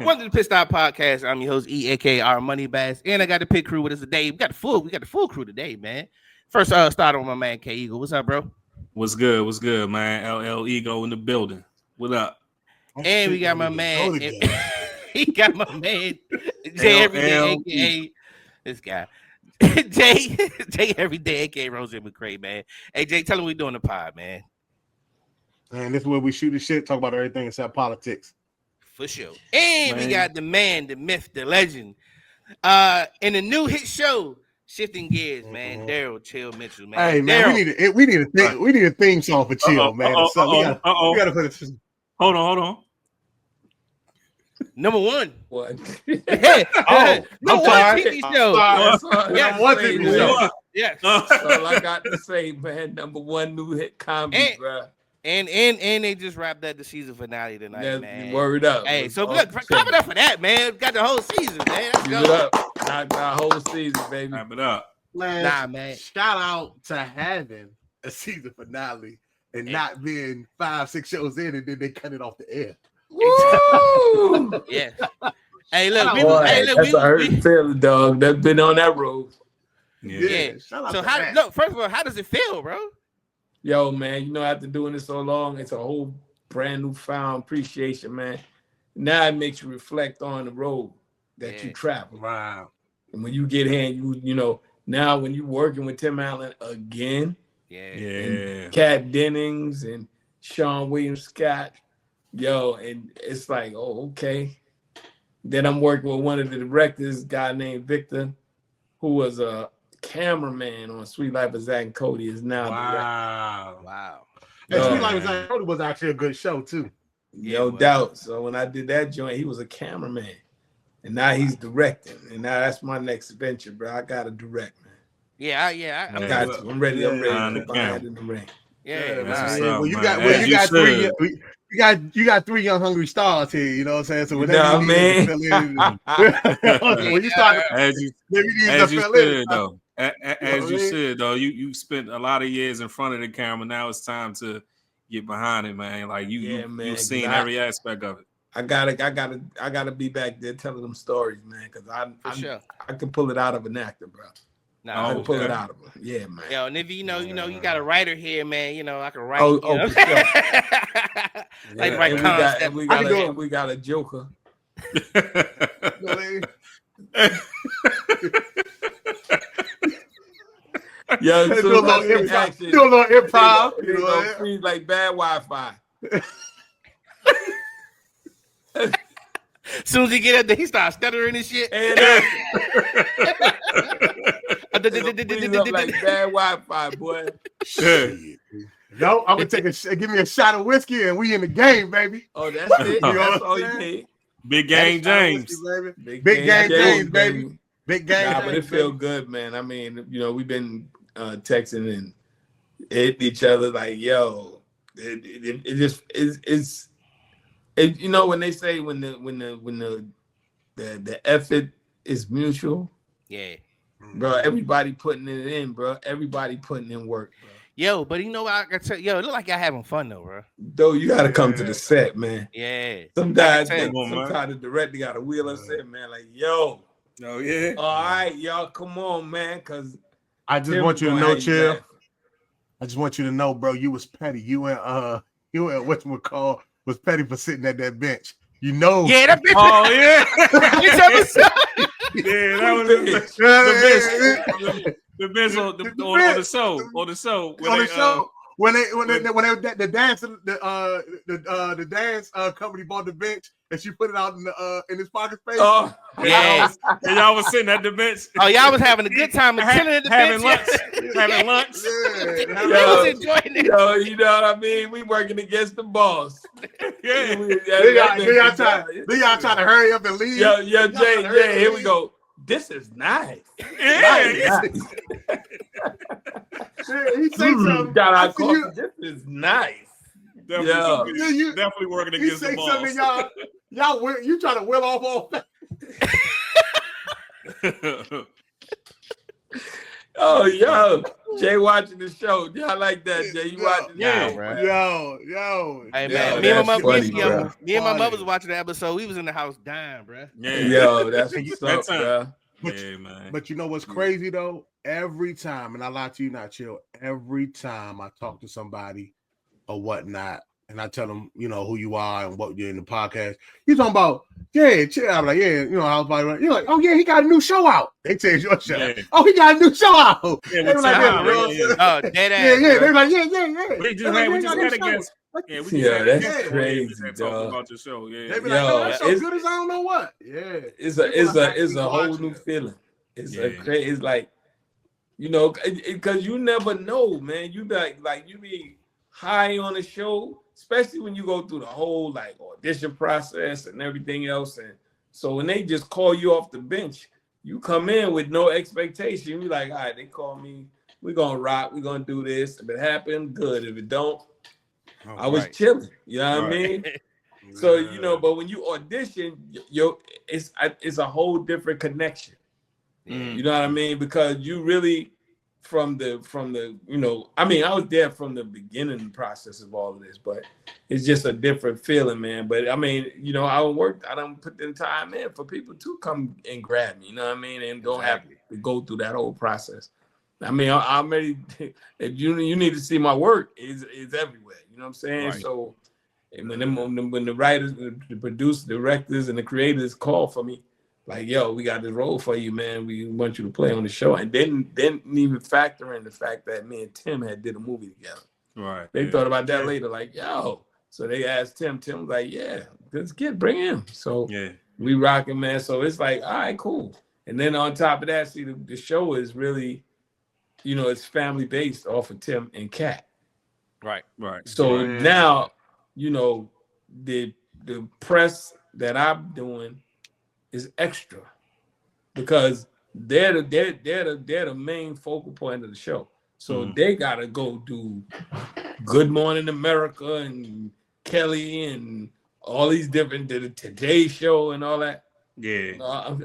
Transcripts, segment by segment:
Welcome to the Pitt Stop Podcast. I'm your host, E, aka our Money Bass, and I got the Pitt crew with us today. We got the full crew today, man. First, start on my man K Eagle. What's up, bro? What's good, man? LL Ego in the building. What up? And we got my man. He got my man Jay Everyday, aka this guy. Jay Everyday, aka Rose McCray, man. Hey Jay, tell him we doing the pod, man. And this is where we shoot the shit, talk about everything except politics. For sure. And we got the man, the myth, the legend. In the new hit show, Shifting Gears, man. Daryl Chill Mitchell, man. Hey man, we need a theme song for Chill, man. We gotta put it. Hold on. Number one. What? Number one TV show. Number one TV show. Yes. That's all I got to say, man. Number one new hit comedy, bro. And they just wrapped up the season finale tonight, man. Word up. Hey, so look, clap it up for that, man. Got the whole season, man. Let's go. Knock the whole season, baby. Wrap it up. Man. Shout out to having a season finale and not being 5-6 shows in and then they cut it off the air. Woo! Yeah. Hey, look, that's a hurt feeling, dog. That's been on that road. Yeah. So first of all, how does it feel, bro? Yo, man, after doing this so long, it's a whole brand new found appreciation, man. Now it makes you reflect on the road that you travel. Wow. And when you get here, now when you working with Tim Allen again, and Kat Dennings and Sean William Scott, and it's like, oh, okay. Then I'm working with one of the directors, a guy named Victor, who was a cameraman on Sweet Life of Zach and Cody, is now Wow. And Sweet Life of Zach and Cody was actually a good show too. No doubt. So when I did that joint, he was a cameraman, and now he's directing, and now that's my next venture, bro. I gotta direct, man. I got to. I'm ready. I'm ready to put my head in the ring. Well, you got three young hungry stars here. You know what I'm saying? So whenever you need to fill in, when you start, as you said though, you spent a lot of years in front of the camera. Now it's time to get behind it, man. Like you've seen every aspect of it. I gotta be back there telling them stories, man, because I can pull it out of an actor, bro. I can pull it out of them. Yeah, man. Yo, and if you got a writer here, man, I can write. For sure. Like write concept. We got a joker. do a little improv. Freeze like bad Wi-Fi. As soon as he get up there, he starts stuttering and shit. Like bad Wi-Fi, boy. No, I'm gonna give me a shot of whiskey and we in the game, baby. Oh, that's it. That's all you need. Big game James. Big game James, baby. Big game. But it feel good, man. I mean, we've been texting and hit each other like, yo, it just is. When they say when the effort is mutual, bro, everybody putting it in, bro. Everybody putting in work, bro. Yo, but I can tell it look like y'all having fun though, bro. Though you gotta come to the set, man. Yeah. Sometimes the director gotta wheel us in, man. Like, yo. Oh yeah. All right, y'all, come on, man. Cause I just want you to know, Chill. I just want you to know, bro, you was petty. You and whatchamacall was petty for sitting at that bench. Yeah, that bitch. Oh yeah. That was the best on the show. When the dance company bought the bench and she put it out in his pocket space. Oh yeah, and y'all was sitting at the bench. Oh, y'all was having a good time and chilling at the bench, having lunch. I was enjoying it. Yo, you know what I mean? We working against the boss. Y'all trying to hurry up and leave. Yo, Jay, here we go. This is nice. Yeah. He say something. Got our coffee. This is nice. Definitely working against the boss. Something, y'all you trying to will off all that. Oh, yo, Jay watching the show. Yeah, I like that, Jay. You watching? Yeah, bro. Yo. Hey man, Yo, me and my mother was funny. watching the episode. We was in the house dying, bro. Yeah. Yo, that's what's up, bro. Yeah, man. But you know what's crazy though? Every time, and I lie to you not, Chill. Every time I talk to somebody or whatnot, and I tell them, you know, who you are and what you're in the podcast, you talking about, yeah, Chill. I'm like, yeah, you know, I was like, you're like, oh yeah, he got a new show out. They say it's your show. Yeah. Oh, he got a new show out. Yeah, they were like, dead ass. yeah. They're like, yeah. We just had a guest. Yeah, that's crazy, dog. About the show. Yeah. They be like, oh, that's so good as I don't know what. Yeah. It's a whole new feeling. It's a crazy. It's like, you know, because you never know, man. You like you be high on the show, especially when you go through the whole like audition process and everything else. And so when they just call you off the bench, you come in with no expectation. You be like, all right, they call me. We're gonna rock. We're gonna do this. If it happened, good. If it don't, I was chilling. You know what I mean? So you know, but when you audition, it's a whole different connection. You know what I mean? Because you really from the you know, I mean, I was there from the beginning process of all of this, but it's just a different feeling, man. But I mean, you know, I don't put the time in for people to come and grab me, you know what I mean, and don't have to go through that whole process. I mean, I'm ready. If you need to see my work, is everywhere. You know what I'm saying? Right. So, and when the writers, the producers, directors, and the creators call for me, like, yo, we got this role for you, man. We want you to play on the show, and didn't even factor in the fact that me and Tim had did a movie together. Right. They thought about that later, like, yo. So they asked Tim. Tim was like, yeah, this kid, bring him. So we rocking, man. So it's like, all right, cool. And then on top of that, see, the show is really, you know, it's family based off of Tim and Kat. Right. So now, you know, the press that I'm doing is extra because they're the main focal point of the show. So they gotta go do Good Morning America and Kelly and all these different the Today Show and all that. Yeah,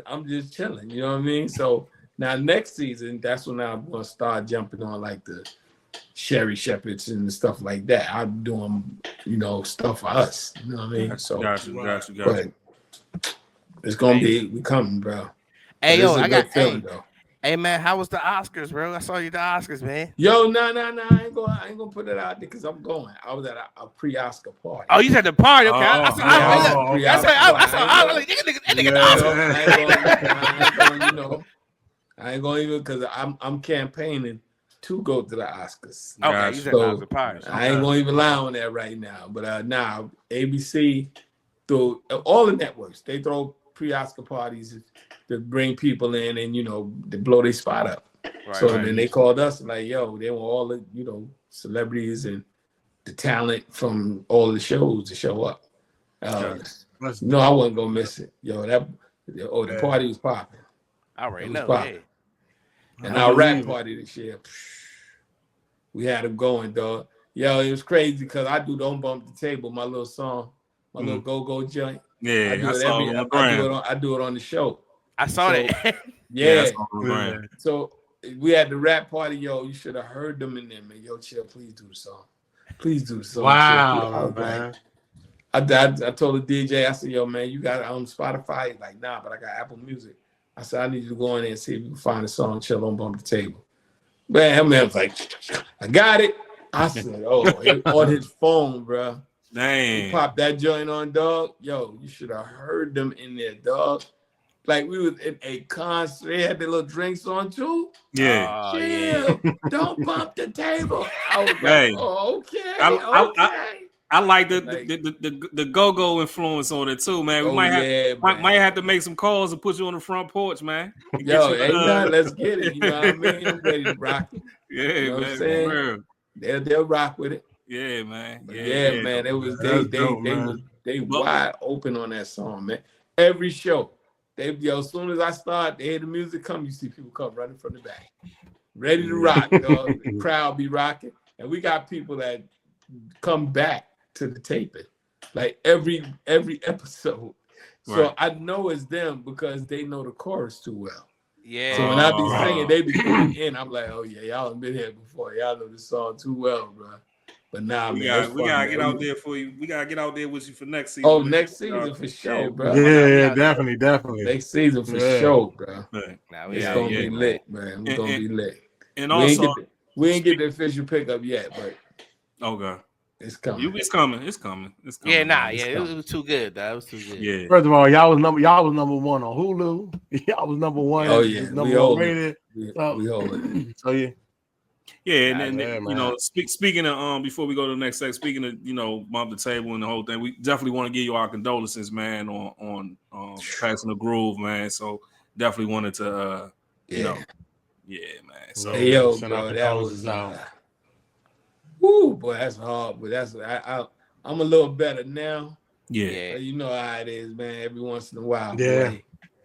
I'm just chilling. You know what I mean? So. Now, next season, that's when I'm going to start jumping on like the Sherry Shepherds and stuff like that. I'm doing, you know, stuff for us. You know what I mean? So, got you. It's going to be coming, bro. Hey, yo, I got feeling, though. Hey, man, how was the Oscars, bro? I saw you at the Oscars, man. Yo, no. I ain't gonna put it out there because I'm going. I was at a pre-Oscar party. Oh, you at the party? Okay. I ain't going even because I'm campaigning to go to the Oscars. Okay, you said Oscar party. I ain't going to even lie on that right now. But now ABC, through all the networks, they throw pre-Oscar parties to bring people in and, you know, to blow their spot up. Then they called us like, yo, they want all the, you know, celebrities and the talent from all the shows to show up. No, I wasn't going to miss it. Yo, the party was popping. I already know. And our rap party this year, we had them going, dog. Yo, it was crazy because I do Don't Bump the Table, my little song, my little go-go joint. Yeah, I do it on the show. I saw that. Yeah. So we had the rap party, yo. You should have heard them in there, man. Yo, Chill, please do the song. Please do the song. Wow, man. I told the DJ, I said, yo, man, you got it on Spotify? He's like, nah, but I got Apple Music. I said, I need you to go in there and see if you can find a song, Chill, Don't Bump the Table. Man, was like, I got it. I said, oh, on his phone, bro. Dang. He popped that joint on, dog. Yo, you should have heard them in there, dog. Like we was in a concert. They had their little drinks on too. Yeah. Chill. Don't bump the table. I was like, oh, okay. I like the go-go influence on it too, man. We might have to make some calls and put you on the front porch, man. Yo, let's get it. You know what I mean? I'm ready to rock it. Yeah, you know man. What I'm saying? They'll rock with it. Yeah, man. Yeah, man. It was they wide open on that song, man. Every show. As soon as I start, they hear the music come, you see people come running from the back. Ready to rock, dog. The crowd be rocking. And we got people that come back to the taping, like every episode. So I know it's them because they know the chorus too well. Yeah. So when I be singing, they be coming in. I'm like, oh yeah, y'all have been here before. Y'all know this song too well, bro. But nah, we man, gotta get out there for you. We gotta get out there with you for next season. Oh, next season for sure, bro. Yeah, definitely. Next season for sure, bro. Nah, it's gonna be lit, man. We're gonna be lit. And also, we ain't get the official pickup yet, but okay. It's coming. It's coming. Yeah, it was too good. That was too good. Yeah. First of all, y'all was number one on Hulu. Y'all was number one. Oh yeah, number one rated. We hold it. So yeah. Yeah, and then you know, speaking of before we go to the next segment, speaking of bump the table and the whole thing, we definitely want to give you our condolences, man, on passing the groove, man. So definitely wanted to man. So hey, yo, bro, that was woo, boy, that's hard, but that's I'm a little better now. Yeah. You know how it is, man. Every once in a while, boy.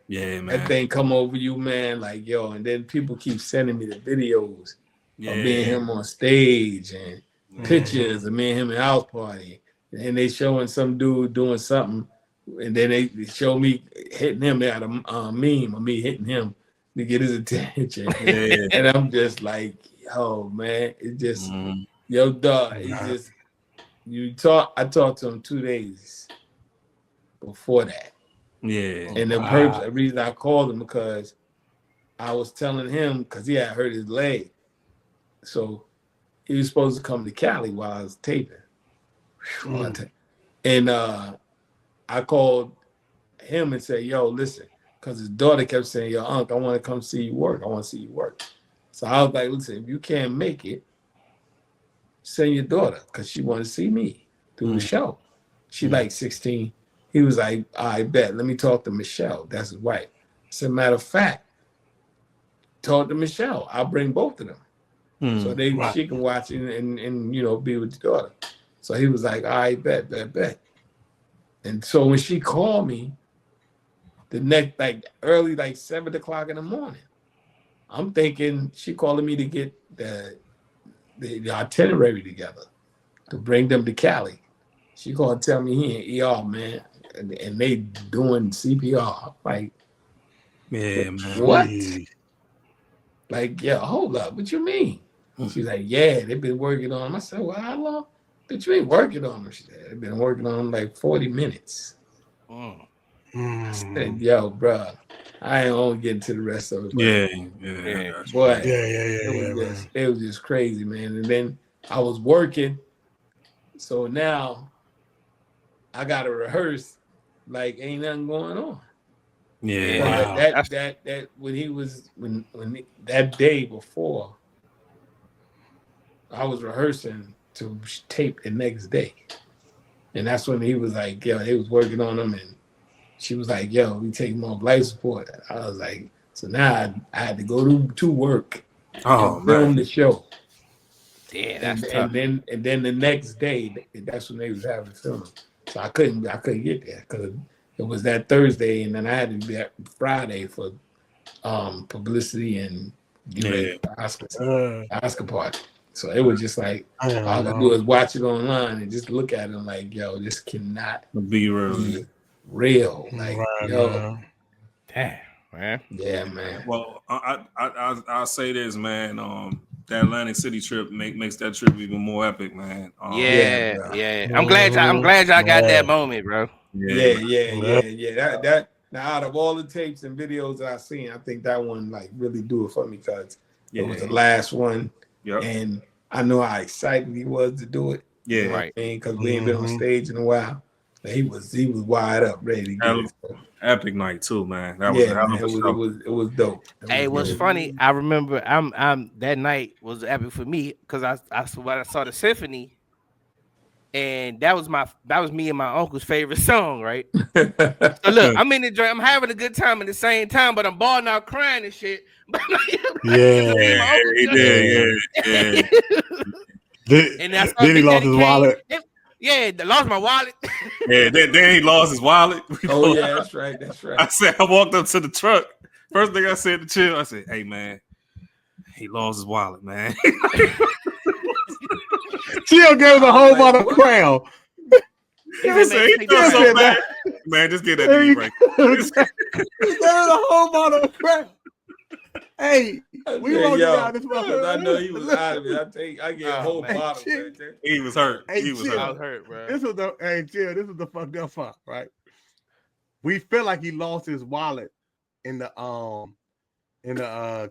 Yeah, man. That thing come over you, man, like yo, and then people keep sending me the videos. Of me and him on stage and pictures of me and him at house party. And they showing some dude doing something. And then they show me hitting him at a meme of me hitting him to get his attention. And I'm just like, yo, man, it just, yo, dog, it's just, I talked to him 2 days before that. Yeah. And the reason I called him because I was telling him, because he had hurt his leg. So he was supposed to come to Cali while I was taping. And I called him and said, yo, listen, because his daughter kept saying, yo, Unc, I want to come see you work. I want to see you work. So I was like, listen, if you can't make it, send your daughter because she wanted to see me through the show. She like 16. He was like, I bet. Let me talk to Michelle. That's his wife. As a matter of fact, talk to Michelle. I'll bring both of them. So she can watch it and be with the daughter. So he was like, all right, bet. And so when she called me the next, early, 7 o'clock in the morning, I'm thinking she calling me to get the itinerary together to bring them to Cali. She called to tell me he in ER, man, and they doing CPR. Like, yeah, man. What? Like, yeah, hold up. What you mean? She's like, yeah, they've been working on him. I said, well, how long? But you ain't working on him. She said, they've been working on him 40 minutes. I said, yo, bro, I ain't gonna get into the rest of it. Yeah. Boy, it was just crazy, man. And then I was working. So now I gotta rehearse like ain't nothing going on. Yeah. That when he was that day before, I was rehearsing to tape the next day. And that's when he was like, yo, they was working on him and she was like, yo, we take him off life support. I was like, so now I had to go to work and film the show. Yeah, that's tough. And then the next day, that's when they was having filming. So I couldn't get there because it was that Thursday, and then I had to be at Friday for publicity and Oscar party. So it was just like all I could do is watch it online and just look at it like, yo, this cannot be real. Like, yo, damn, man. Yeah, man. Well, I'll say this, man. That Atlantic City trip makes that trip even more epic, man. Yeah. I'm glad y'all got that moment, bro. Yeah. That now out of all the tapes and videos that I've seen, I think that one really do it for me because it was the last one. Yep. And I know how excited he was to do it. Yeah, you know right. Because we ain't been on stage in a while. He was wide up, ready to get it. Epic night too, man. It was dope. Hey, what's funny? I remember I'm that night was epic for me because I saw the symphony, and that was me and my uncle's favorite song, right? So look, I'm in the joint, I'm having a good time at the same time, but I'm balling out crying and shit. Yeah. And that's then he lost his wallet. Yeah, lost my wallet. Yeah, then he lost his wallet. Yeah, that's right. I said, I walked up to the truck. First thing I said to Chill, I said, hey, man, he lost his wallet, man. Chill gave the whole bottle of crown. He feels so bad. Man, just get that to me right. He gave the whole bottle of crown. Hey, we walking down this motherfucker. I know he was out of it. I get a whole bottle. He was hurt. He was hurt. I was hurt, bro. This was the fucked up part, right? We feel like he lost his wallet in the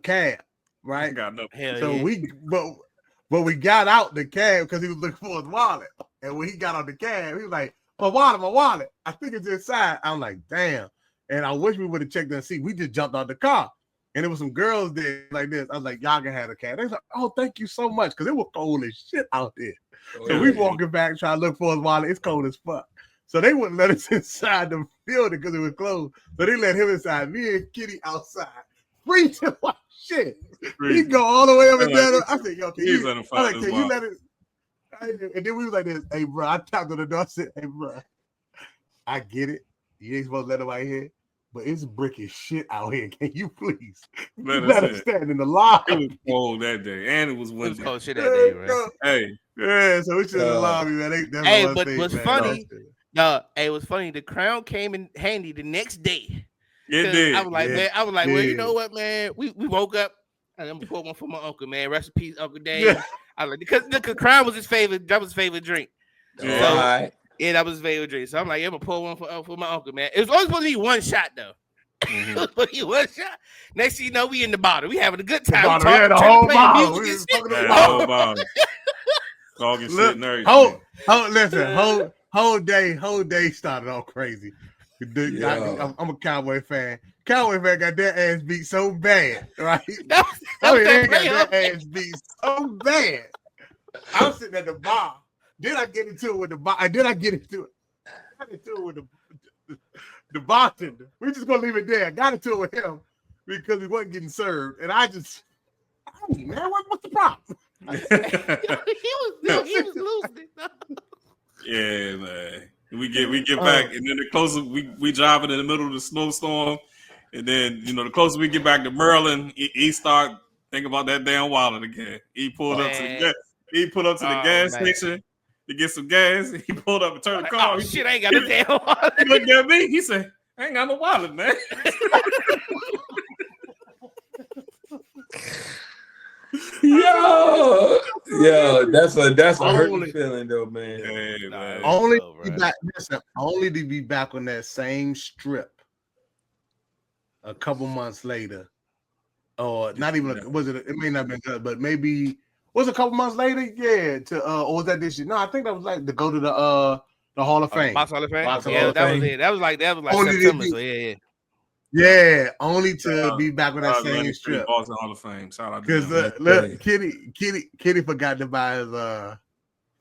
cab, right? But we got out the cab because he was looking for his wallet. And when he got on the cab, he was like, my wallet. I think it's inside. I'm like, damn. And I wish we would have checked and see. We just jumped out the car. And there was some girls there like this. I was like, y'all can have a cab. They was like, oh, thank you so much. Because it was cold as shit out there. So we walking back trying to look for his wallet. It's cold as fuck. So they wouldn't let us inside the building because it was closed. So they let him inside. Me and Kitty outside. Freezing like shit. He go all the way up and down. I said, yo, can you let it? And then we was like this. Hey, bro, I tapped on the door. I said, hey, bro, I get it. You ain't supposed to let nobody here. But it's bricky shit out here. Can you please let us stand in the lobby? It was cold that day, and it was windy. It was cold shit that day, man. Hey, yeah, so we should in the lobby, man. Hey, but what's funny? No, hey, it was funny. The crown came in handy the next day. It did. I was like, well, you know what, man? We woke up. I'm gonna pour one for my uncle, man. Rest in peace, Uncle Dave. Yeah. I like because the crown was his favorite. That was his favorite drink. Yeah. So, yeah, that was his favorite drink. So I'm like, I'm gonna pour one for my uncle, man. It was only supposed to be one shot though. Mm-hmm. It was supposed to be one shot. Next thing you know, we in the bottle. We having a good time. The whole bottle. Talking shit and everything. Listen, whole day started all crazy. I'm a Cowboy fan. Cowboy fan got their ass beat so bad, right? They got their ass beat so bad. I was sitting at the bar. Then I get into it with the bar. I got into it with the bartender. We're just gonna leave it there. I got into it with him because he wasn't getting served, and I just, man, what's the problem? he was losing it. Yeah, man. We get back, and then the closer we driving in the middle of the snowstorm, and then the closer we get back to Maryland, he start thinking about that damn wallet again. He pulled up to the gas station to get some gas. He pulled up and turned the car. Oh shit! I ain't got a damn wallet. He looked at me. He said, "I ain't got no wallet, man." Yo, that's a hurting feeling though, man. Hey, man. Only to be back on that same strip a couple months later, or not even. It may not have been good, but maybe was a couple months later. Yeah, or was that this year? No, I think that was like to go to the Hall of Fame. Box Hall of Fame. Yeah, that was it. That was like September. So yeah. Yeah, only to be back with that same strip. Boston Hall of Fame. Shout out because look, Kitty forgot to buy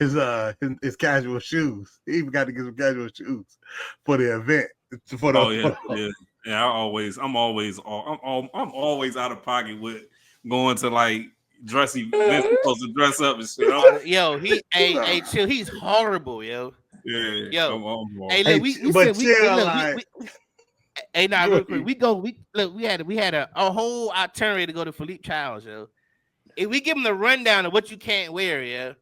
his casual shoes. He forgot to get some casual shoes for the event. I'm always out of pocket with going to like dress events. Supposed to dress up and shit. Yo, chill. He's horrible, yo. Yeah. Yo. Hey, look, Hey, nah, real quick. We had a whole itinerary to go to Philippe Child's, yo. If we give him the rundown of what you can't wear, yeah,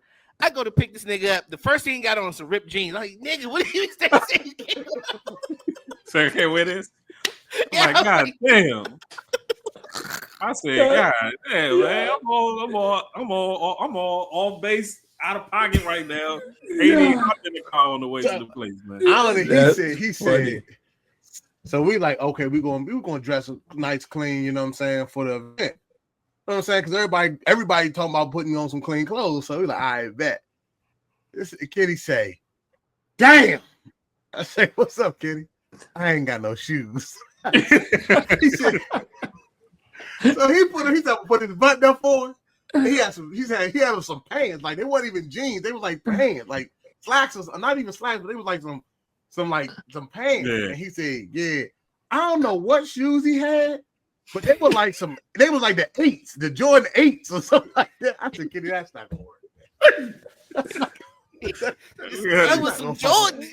I go to pick this nigga up. The first thing he got on some ripped jeans. I'm like, nigga, what are you saying? So I can't wear this? I'm like, God damn. I said, God damn, man. I'm all off base, out of pocket right now. Ain't even up in the car on the way to the place, man. He said. So we like, okay, we're gonna dress nice, clean, you know what I'm saying, for the event. You know what I'm saying? Because everybody talking about putting on some clean clothes. So we like, I bet. This Kitty say, damn. I say, what's up, Kitty? I ain't got no shoes. He said, so he put his button up for him. He had some pants, like they weren't even jeans, they was like pants, like slacks, or not even slacks, but they was like some pants. Yeah. And he said, yeah, I don't know what shoes he had, but they were like the 8s, the Jordan 8s or something like that. I said, Kitty, that's not gonna work. That was some Jordans.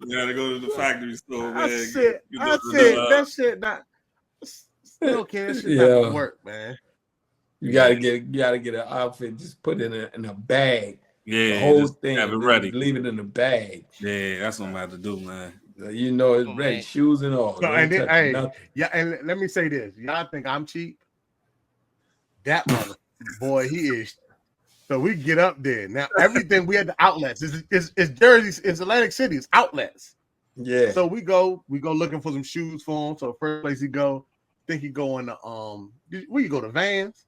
You gotta go to the factory store, man. I said that shit not okay, that shit not gonna work, man. You gotta get an outfit, just put it in a bag. Yeah, the whole thing. Have it ready. Leave it in the bag. Yeah, that's what I'm about to do, man. You know it's ready, shoes and all. So, and let me say this: y'all think I'm cheap? That mother boy, he is. So we get up there. Now everything we had the outlets. It's Jersey, it's Atlantic City, it's outlets. Yeah. So we go looking for some shoes for him. So the first place he go, I think he go in the where you go to Vans?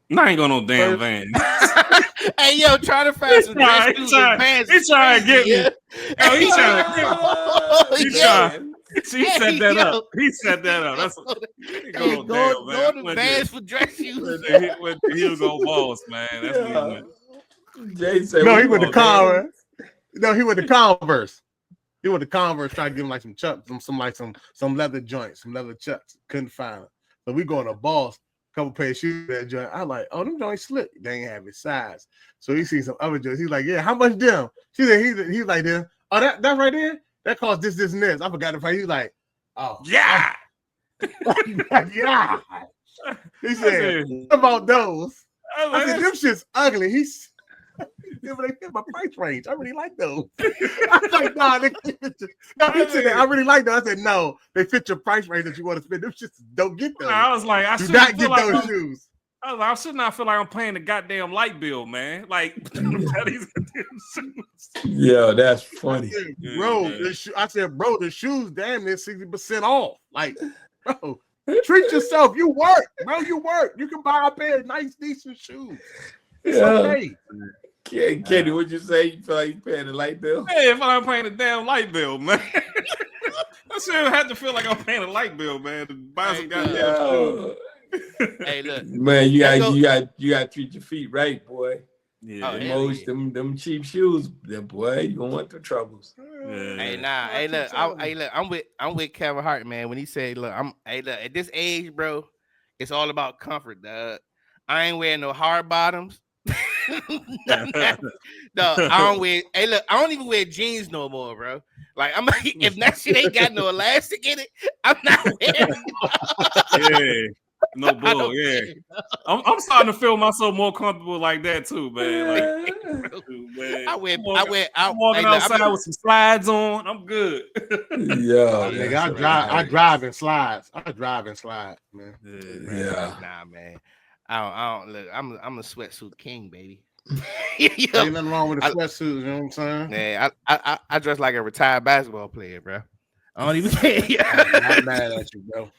No, I ain't going no damn Vans. Hey yo, try to find some dress shoes and Vans. He's trying to get me. Yo, he's trying to get me. He trying. He set that up. He set that up. That's go to Vans for dress shoes. He'll go boss, man. That's what he went. Jay said, no, he went to Converse. No, he went to Converse. He went to Converse, tried to give him like some chucks, some leather joints, some leather chucks. Couldn't find them. So we going to Boss, couple pair of shoes that joint. I like, oh, them joints slick. They ain't have his size. So he seen some other joints. He's like, yeah, how much them? She said he's like this. Oh, that's right there? That cost this, and this. I forgot the price. He's like, oh. Yeah. Yeah. He said, what about those? I said, them shit's ugly. He's they fit my price range. I really like those. I was like, nah, he said, I really like those. I said, no, they fit your price range that you want to spend. Them shits don't get those. I was like, do not get those shoes. I should not feel like I'm paying the goddamn light bill, man. Like, yeah, that's funny. I said, bro, the shoes damn near 60% off. Like, bro, treat yourself. You work, bro. You work. You can buy a pair of nice, decent shoes. It's okay. Kenny, what'd you say? You feel like you paying the light bill? Hey, if I'm paying the damn light bill, man. I shouldn't have to feel like I'm paying a light bill, man, to buy some goddamn shoes. Hey, look, man, you got to treat your feet right, boy. Yeah, them cheap shoes, boy, you don't want the troubles. Yeah. Hey, look, I'm with Kevin Hart, man. When he said, look, at this age, bro, it's all about comfort, dog. I ain't wearing no hard bottoms. No, I don't wear. Hey, look, I don't even wear jeans no more, bro. Like, I'm like, if that shit ain't got no elastic in it, I'm not wearing. Yeah. No bull, yeah. I'm starting to feel myself more comfortable like that too, man. Like, man. I'm walking outside with some slides on. I'm good. Yeah, nigga, I drive in slides. I drive in slides, man. Yeah. Nah, man. I don't look. I'm a sweatsuit king, baby. Ain't nothing wrong with a sweatsuit. You know what I'm saying? Yeah, I dress like a retired basketball player, bro. I don't even care. I'm not mad at you, bro.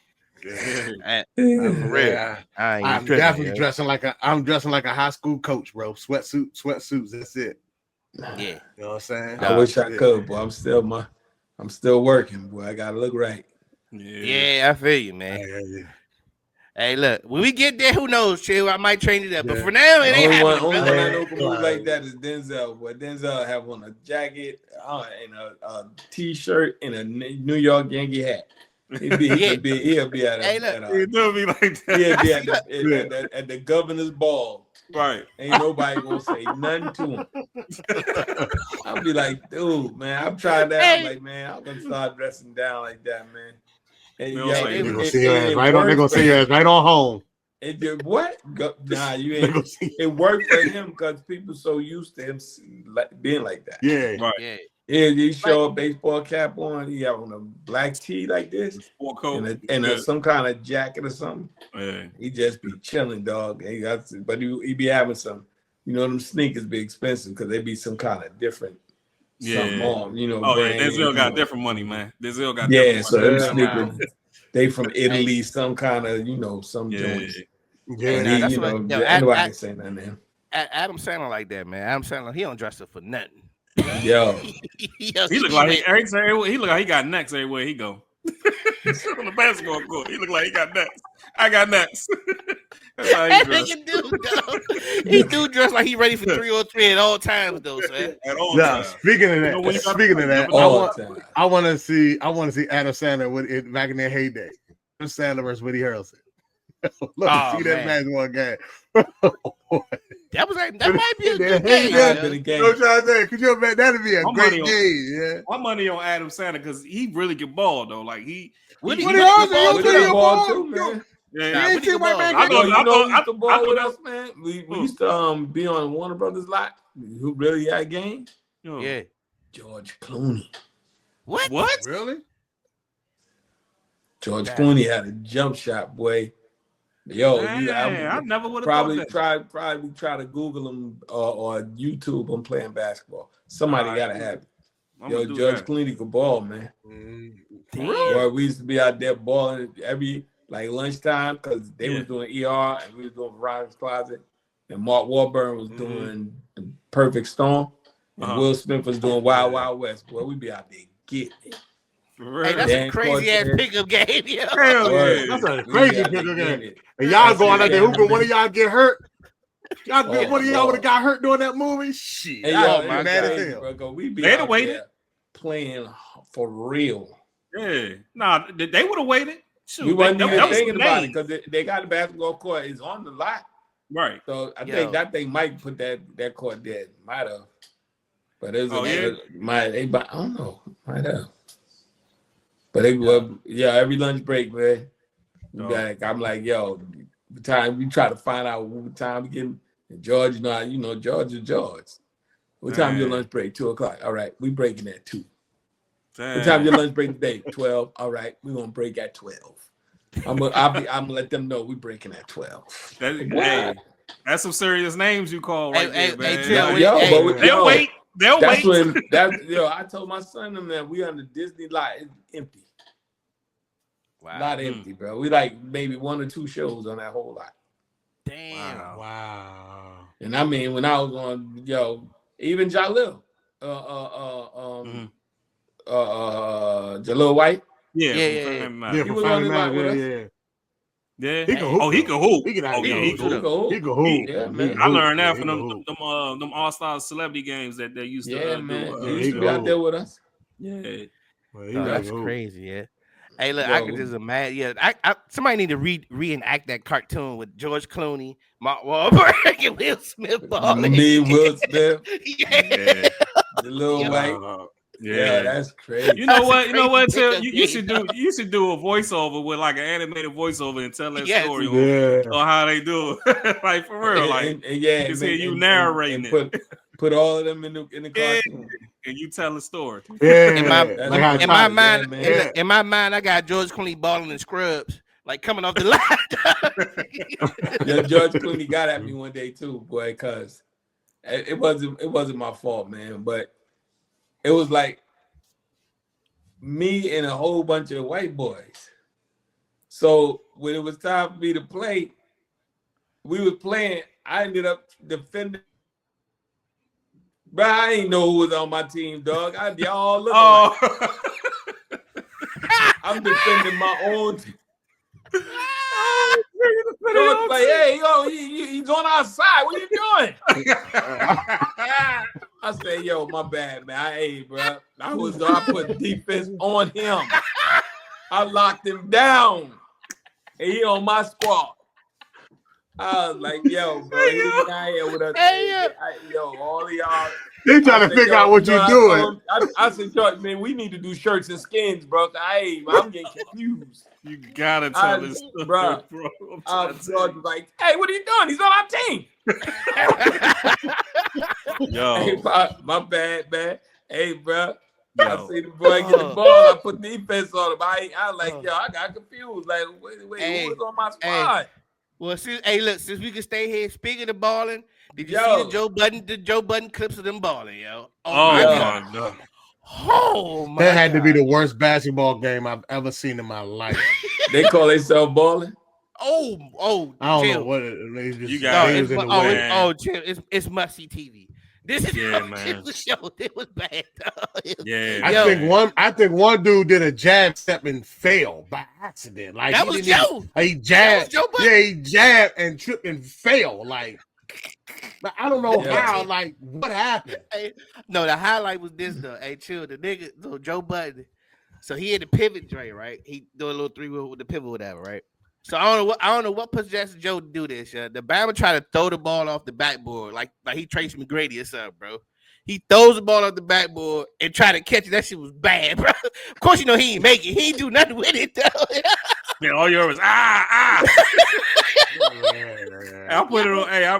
I'm definitely dressing like I'm dressing like a high school coach, bro. Sweatsuits. That's it. Yeah, you know what I'm saying. I wish I could, boy. I'm still working, boy. I gotta look right. Yeah, I feel you, man. Yeah. Hey, look, when we get there, who knows? Chill, I might change it up, but for now, it ain't happening. Only one I know can move like that is Denzel. Boy, Denzel have on a jacket and a t-shirt and a New York Yankee hat. He'll be at He'll be like that. He'll be at the governor's ball. Right. Ain't nobody gonna say nothing to him. I'll be like, dude, man, I've tried that. I'm like, man, I'm gonna start dressing down like that, man. And they're gonna see your ass right on home. It did what? Nah, you ain't. It worked for him because people so used to him being like that. Yeah, right. Yeah, he show a baseball cap on. He have on a black tee like this, sport coat, and some kind of jacket or something. Yeah. He just be chilling, dog. But he be having some, them sneakers be expensive because they be some kind of different. Something on, Denzel got different money, man. Denzel got so them sneakers, they from Italy, some kind of, some joints. Yeah, nobody ain't saying nothing to him. Adam Sandler like that, man. Adam Sandler, he don't dress up for nothing. Yo, he look like he got necks everywhere he go. On the basketball court, he look like he got necks. I got necks. That's how he dress. He do dress like he ready for 303 at all times, though, man. At all times. Speaking of that, I want to see Adam Sandler with it back in their heyday. Adam Sandler versus Woody Harrelson. See that basketball game. That might be a good game. No trying to say, could you imagine that'd be a great game? Yeah, my money on Adam Sandler because he really can ball though. Like Woody Harrelson can ball too, man. Yeah, you used to ball with us, man. We used to be on Warner Brothers lot. Who really had game? Yeah, George Clooney. What? Really? George Clooney had a jump shot, boy. Yo, I never would have probably try to Google them or YouTube them playing basketball. Somebody gotta have it. Yo, Judge Clooney could ball, man. Boy, we used to be out there balling every lunchtime because they was doing ER and we was doing Verizon's Closet, and Mark Wahlberg was doing The Perfect Storm, and Will Smith was doing Wild Wild West. Boy, we be out there getting it. Hey, that's a crazy ass pickup game, yo. Hell yeah, that's a crazy pickup game. And y'all going out there hooping, one of y'all get hurt. One of y'all would have got hurt during that movie. Shit, hey, yo, mad as hell. Bro, we be out there playing for real. Yeah, nah, they would have waited. Shoot, we wasn't even thinking about it because they got the basketball court. It's on the lot, right? So I think that thing might put that court dead. Might have, but it was I don't know, might have. But every lunch break, man. I'm like, yo, the time we try to find out what time we getting. And George, George is George. What time your lunch break? 2:00. All right, we breaking at 2. What time your lunch break today? 12. All right, we're gonna break at 12. I'm gonna let them know we breaking at 12. That's some serious names you call right there, man. They'll wait. That's when I told my son them that we on the Disney lot. It's empty. Wow. Lot empty, bro. We like maybe 1 or 2 shows on that whole lot. Damn. Wow. And I mean, when I was on, even Jalil, Jalil White. Yeah. He was on the lot with us. Yeah. He can hoop. He can hoop. He can hoop. He can hoop. Yeah, man. I learned that from them All-Star celebrity games that they used to man. do. He used to be out there with us. Yeah. Well, that's crazy, yeah. Hey, look, I could just imagine. Yeah, somebody need to reenact that cartoon with George Clooney, Mark Wahlberg, and Will Smith balling. Me, Will Smith, yeah. the little white. Yeah, that's crazy. You know what? You should do a voiceover with like an animated voiceover and tell that story on how they do it. Like for real, just hear you narrating it. Put all of them in the cartoon. And you tell the story. Yeah. In my mind, I got George Clooney balling in scrubs, like coming off the line. Yeah, George Clooney got at me one day too, boy, because it wasn't my fault, man. But it was like me and a whole bunch of white boys. So when it was time for me to play, we was playing. I ended up defending. But I ain't know who was on my team, dog. Y'all look alike. I'm defending my own team. So like, hey, he's on our side. What are you doing? I say, yo, my bad, man. Bro. I put defense on him. I locked him down. And he on my squad. I was like, yo, bro, he not here with us. All of y'all. They trying to figure out what you're doing. I said, George, man, we need to do shirts and skins, bro. I'm getting confused. You gotta tell this story, bro. George was like, hey, what are you doing? He's on our team. Yo. Hey, my bad, man. Hey, bro. I see the boy get the ball. I put defense on him. I was like, I got confused. Like, wait, who was on my squad? Well, since we can stay here, speaking of balling, did you see the Joe Budden clips of them balling, yo? Oh my God. Oh my! That had to be the worst basketball game I've ever seen in my life. They call themselves balling. Oh! I don't know what it is. You got it. Chill. It's must see TV. This is man. It was bad. I think one dude did a jab step and failed by accident. Like that was Joe. He jabbed. He jabbed and tripped and fell. Like I don't know how. Like what happened? No, the highlight was this though. Hey, chill. The nigga, so Joe Budden. So he had the pivot tray, right? He do a little 3-wheel with the pivot, whatever, right? So I don't know what possessed Joe to do this. The Bama tried to throw the ball off the backboard like he Tracy McGrady or something, bro. He throws the ball off the backboard and try to catch it. That shit was bad, bro. Of course, he ain't make it. He ain't do nothing with it, though. Man, all you heard was I put it on. Hey, I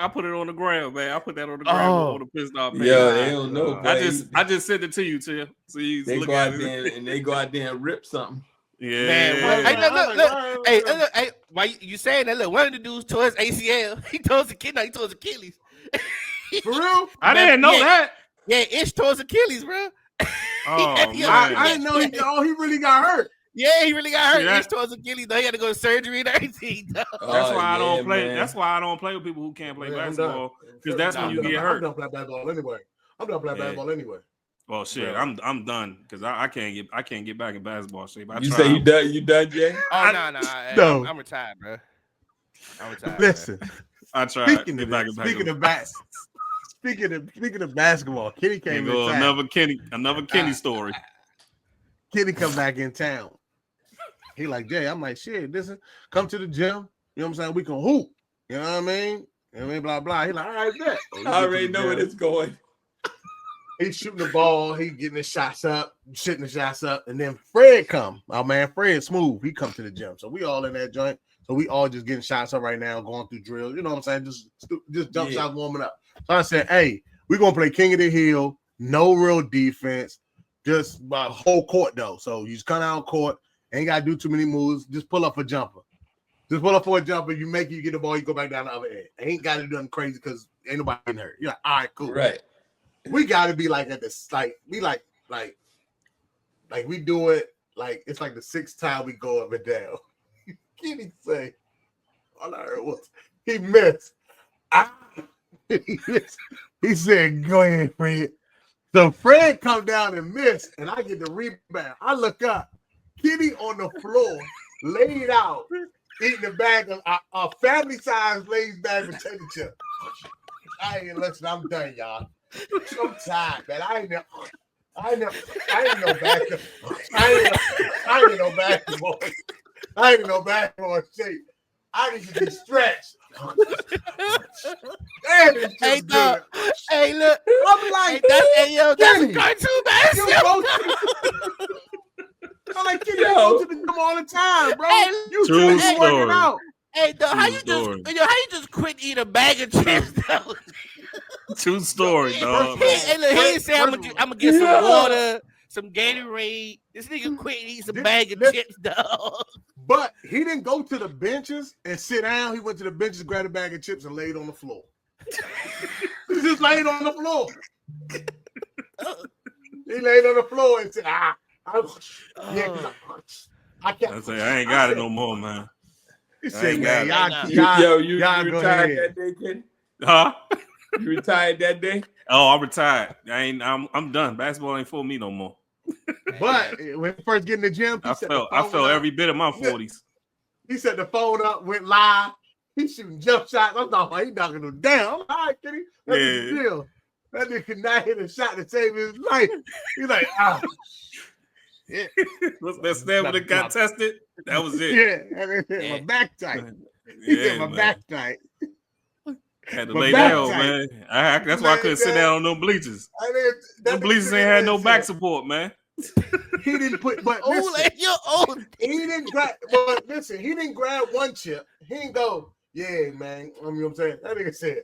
put it on the ground, man. I put that on the ground on the pissed off page. Yeah, they don't know. I just sent it to you, Tim. So you they go out there and rip something. Yeah, man. Hey, why you saying that? Look, one of the dudes tore his ACL. He tore his Achilles. He tore his Achilles. For real? I didn't know that. Yeah, Ish tore his Achilles, bro. Oh man, I didn't know he really got hurt. Yeah, he really got hurt. See, Ish tore his Achilles. Though he had to go to surgery and everything. That's why I don't play. Man. That's why I don't play with people who can't play basketball because that's when you get hurt. I'm done playing basketball anyway. Well, shit, I'm done because I can't get back in basketball shape. You say you done, Jay? Oh no, I'm retired, bro. I'm retired. Listen, I tried. Speaking of basketball, Kenny came in town. Another Kenny story. Kenny come back in town. He like, Jay, I'm like, shit, listen, come to the gym. You know what I'm saying? We can hoop. You know what I mean? Blah blah. He like, all right, bet. I already know where it's going. He's shooting the ball. He getting the shots up, shitting the shots up, and then Fred come. Our man Fred Smooth. He come to the gym. So we all in that joint. So we all just getting shots up right now, going through drills. You know what I'm saying? Just jump shots, warming up. So I said, hey, we're gonna play King of the Hill. No real defense. Just whole court though. So you just come out court. Ain't gotta do too many moves. Just pull up a jumper. Just pull up for a jumper. You make it, you get the ball, you go back down the other end. Ain't gotta do nothing crazy because ain't nobody getting hurt. You're like, all right, cool. Right. We gotta be like at this, like we like we do it like it's like the sixth time we go up and down. Kenny say, all I heard was he missed. He said, go ahead, Fred. So Fred come down and miss, and I get the rebound. I look up, Kenny on the floor, laid out, eating a bag of a family size Lay's bag of potato chips. I ain't listen, I'm done, y'all. I'm tired, man. I ain't no basketball. I ain't no basketball. I ain't no basketball shape. I need to be stretched. Hey, dog. Hey, look. I'm like, that's a cartoon basketball. I'm like, Kenny, you go to the gym all the time, bro. You just working out. Hey, dog, how you just quit eating a bag of chips, though? True story, dog. Hey, look, he didn't say I'm gonna get some water, some Gatorade. This nigga quit eating some bag of chips, dog. But he didn't go to the benches and sit down. He went to the benches, grabbed a bag of chips, and laid on the floor. He just laid on the floor. He laid on the floor and said, I can't. I say, I ain't got it no more, man. He said, man, you retired that day, Kenny? Huh? You retired that day? Oh, I'm retired. I'm done. Basketball ain't for me no more. But when he first get in the gym, I felt every bit of my 40s. He set the phone up, went live. He's shooting jump shots. I'm talking, he knocking them down. All right, Kenny. That's the deal. That nigga could not hit a shot to save his life. He's like, yeah. That stamina got tested. That was it. Yeah, my back tight. He said my back tight. Had to lay down, man. That's why I couldn't sit down on them bleachers. Them bleachers ain't had no back support, man. He didn't put, but listen, you're old. He didn't grab, but listen, he didn't grab one chip. He didn't go, yeah, man. You know what I'm saying? That nigga said.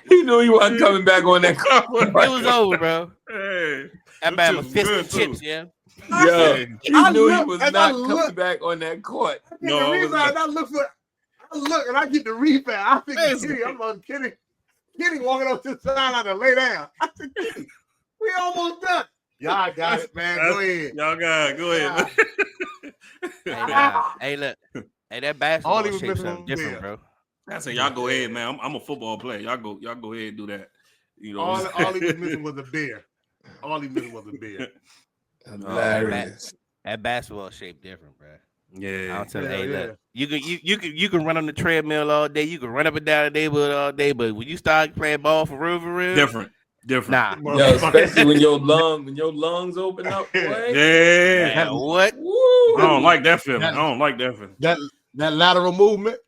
He knew he wasn't coming back on that court. It was over, bro. Hey, that man was fisting chips, yeah. Yo, he knew he was not coming back on that court. No, I look and I get the rebound. I think Kenny, I'm on Kenny. Kenny walking up to the sideline to lay down. I said, Kenny, we almost done. Y'all got it, man. Go ahead. Y'all got it. Go ahead. Hey, look. Hey, that basketball shape something different, bro. I said, y'all go ahead, man. I'm a football player. Y'all go ahead and do that. You know, all he was missing was a beer. All he missing was a beer. That basketball shape different, bro. Yeah. I'll tell you, look, you can run on the treadmill all day. You can run up and down the neighborhood all day, but when you start playing ball for real, different. Nah, yo, especially when your lungs open up. Boy. Yeah. What? Woo. I don't like that feeling. That lateral movement.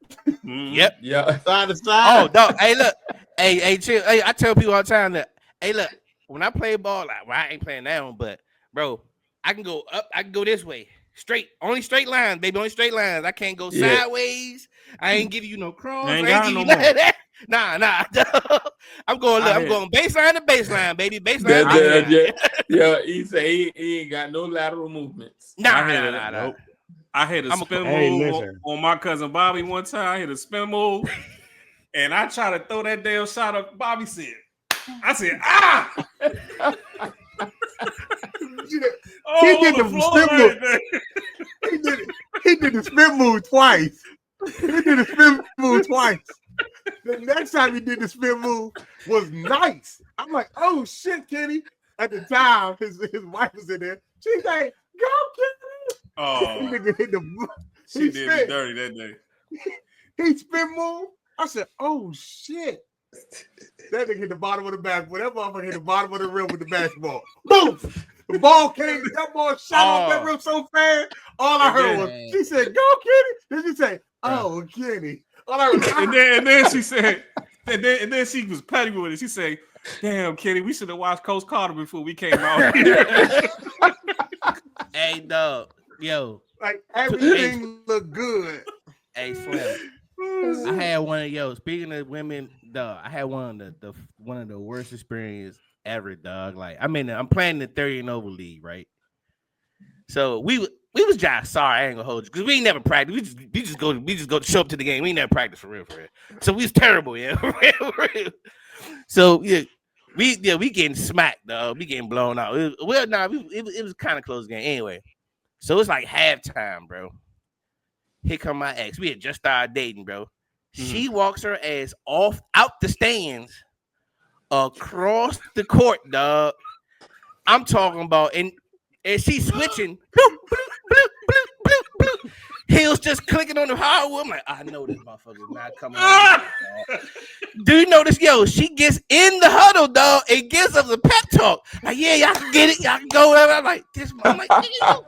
Yep. Yeah. Side to side. Oh, dog. Hey, look. Hey, chill. Hey, I tell people all the time that. Hey, look. When I play ball, I ain't playing that one, but bro, I can go up. I can go this way. Straight, only straight lines, baby. Only straight lines. I can't go sideways. I ain't give you no crumbs. I ain't give you none of that. Nah. I'm going baseline to baseline, baby. Baseline. Yeah, he said he ain't got no lateral movements. Nah. I hit a spin move on my cousin Bobby one time. I hit a spin move, and I tried to throw that damn shot up. Bobby said, "I said, ah!" He did the spin move. He did the spin move twice. The next time he did the spin move was nice. I'm like, oh shit, Kenny. At the time, his wife was in there. She's like, go, Kenny. Oh, nigga hit she did me dirty that day. He spin move. I said, oh shit. That nigga hit the bottom of the basketball. That motherfucker hit the bottom of the rim with the basketball. Boom! The ball came, that ball shot off that rim so fast. All I heard was, she said, go, Kenny. Then she said, oh, Kenny. All I heard, and then she said, and then she was petty with it. She said, damn, Kenny, we should have watched Coach Carter before we came out here. Hey, dog. Yo. Like, everything looked good. Hey, Slim. I had one of speaking of women, dog, I had one of the worst experiences ever, dog. Like, I mean, I'm playing the 30 and over league, right? So we was just sorry, I ain't gonna hold you, because we ain't never practice. We just go to show up to the game. We ain't never practice for real. So we was terrible, yeah. So we getting smacked, dog. We getting blown out. It was kind of close game anyway. So it's like halftime, bro. Here come my ex. We had just started dating, bro. She walks her ass out the stands, across the court, dog. I'm talking about, and she's switching. Bloop, bloop, bloop, bloop, bloop, bloop. Heels just clicking on the hardwood. I'm like, I know this motherfucker's not coming out. Do you notice, she gets in the huddle, dog, and gives us a pep talk. Like, yeah, y'all can get it. Y'all can go wherever. I'm like, this motherfucker. I'm like, get your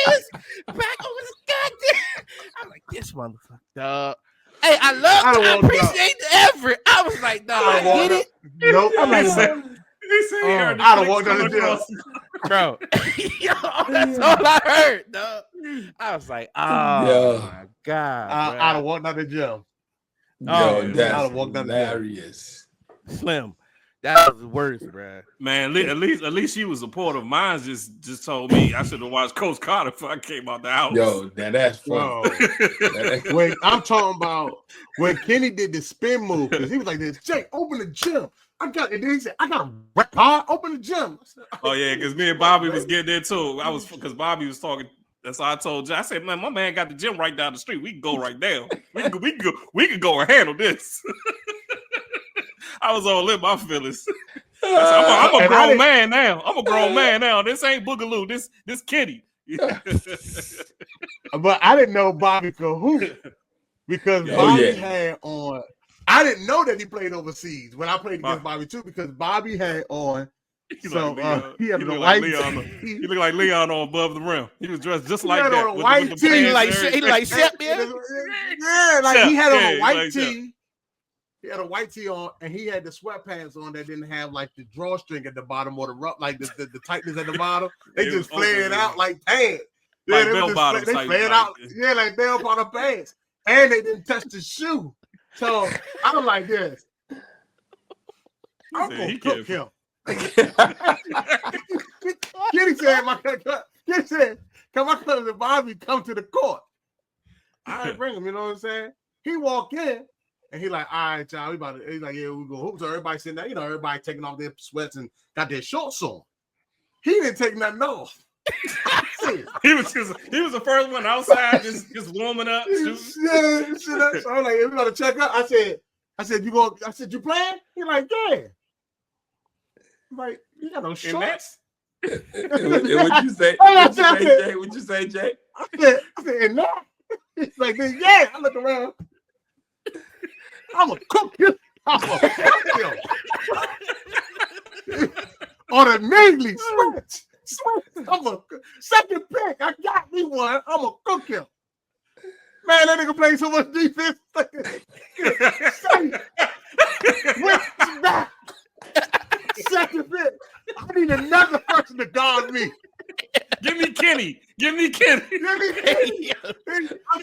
ass back over the goddamn. I'm like, this motherfucker, dog. Hey, I appreciate the effort. I was like, dog, I get it. Nope. I'm like, he said, I don't want to do bro. That's all I heard, dog. I was like, oh my god, I don't want nothing gym. That's hilarious. Slim, that was the worst, bro. Man, at least she was supportive. Mine just told me I should have watched Coach Carter before I came out the house. That's fun. When I'm talking about when Kenny did the spin move, because he was like this, Jay, open the gym. And then he said, I got a record, open the gym. Said, oh yeah, because me and Bobby was getting there too. Because Bobby was talking. That's all I told Jay. I said, man, my man got the gym right down the street. We can go right there. We can go and handle this. I was all in my feelings. I'm a grown man now. I'm a grown man now. This ain't Boogaloo. This Kitty. But I didn't know Bobby could hoop because Bobby had on. I didn't know that he played overseas when I played against Bobby too, because Bobby had on. He looked like Leon on above the rim. He was dressed just like that. On a white tee, he like Shep, man. Yeah, like Shep, he had on a white tee. He had a white tee on, and he had the sweatpants on that didn't have like the drawstring at the bottom or the rough, like the tightness at the bottom. They just flared out like pants. Like bell bottom. They flared out, like bell bottom pants, and they didn't touch the shoe. So I'm like this. I'm gonna cook him. Kitty said, "Come my cousin Bobby come to the court." I didn't bring him. You know what I'm saying? He walked in. And he like, all right, y'all, he's like, yeah, we go hoop. So everybody sitting there, everybody taking off their sweats and got their shorts on. He didn't take nothing off. he was the first one outside, just warming up. So I'm like, we gotta check up. I said, you playing? He like, yeah. I'm like, you got no shorts. What'd you say? What'd you say, Jay? I said, and now? He's like, yeah. I look around. I'm gonna cook you. On a nightly sweat. I'm a second pick. I got me one. I'm gonna cook him. Man, that nigga played so much defense. Second pick. I need another person to guard me. Give me Kenny. I'm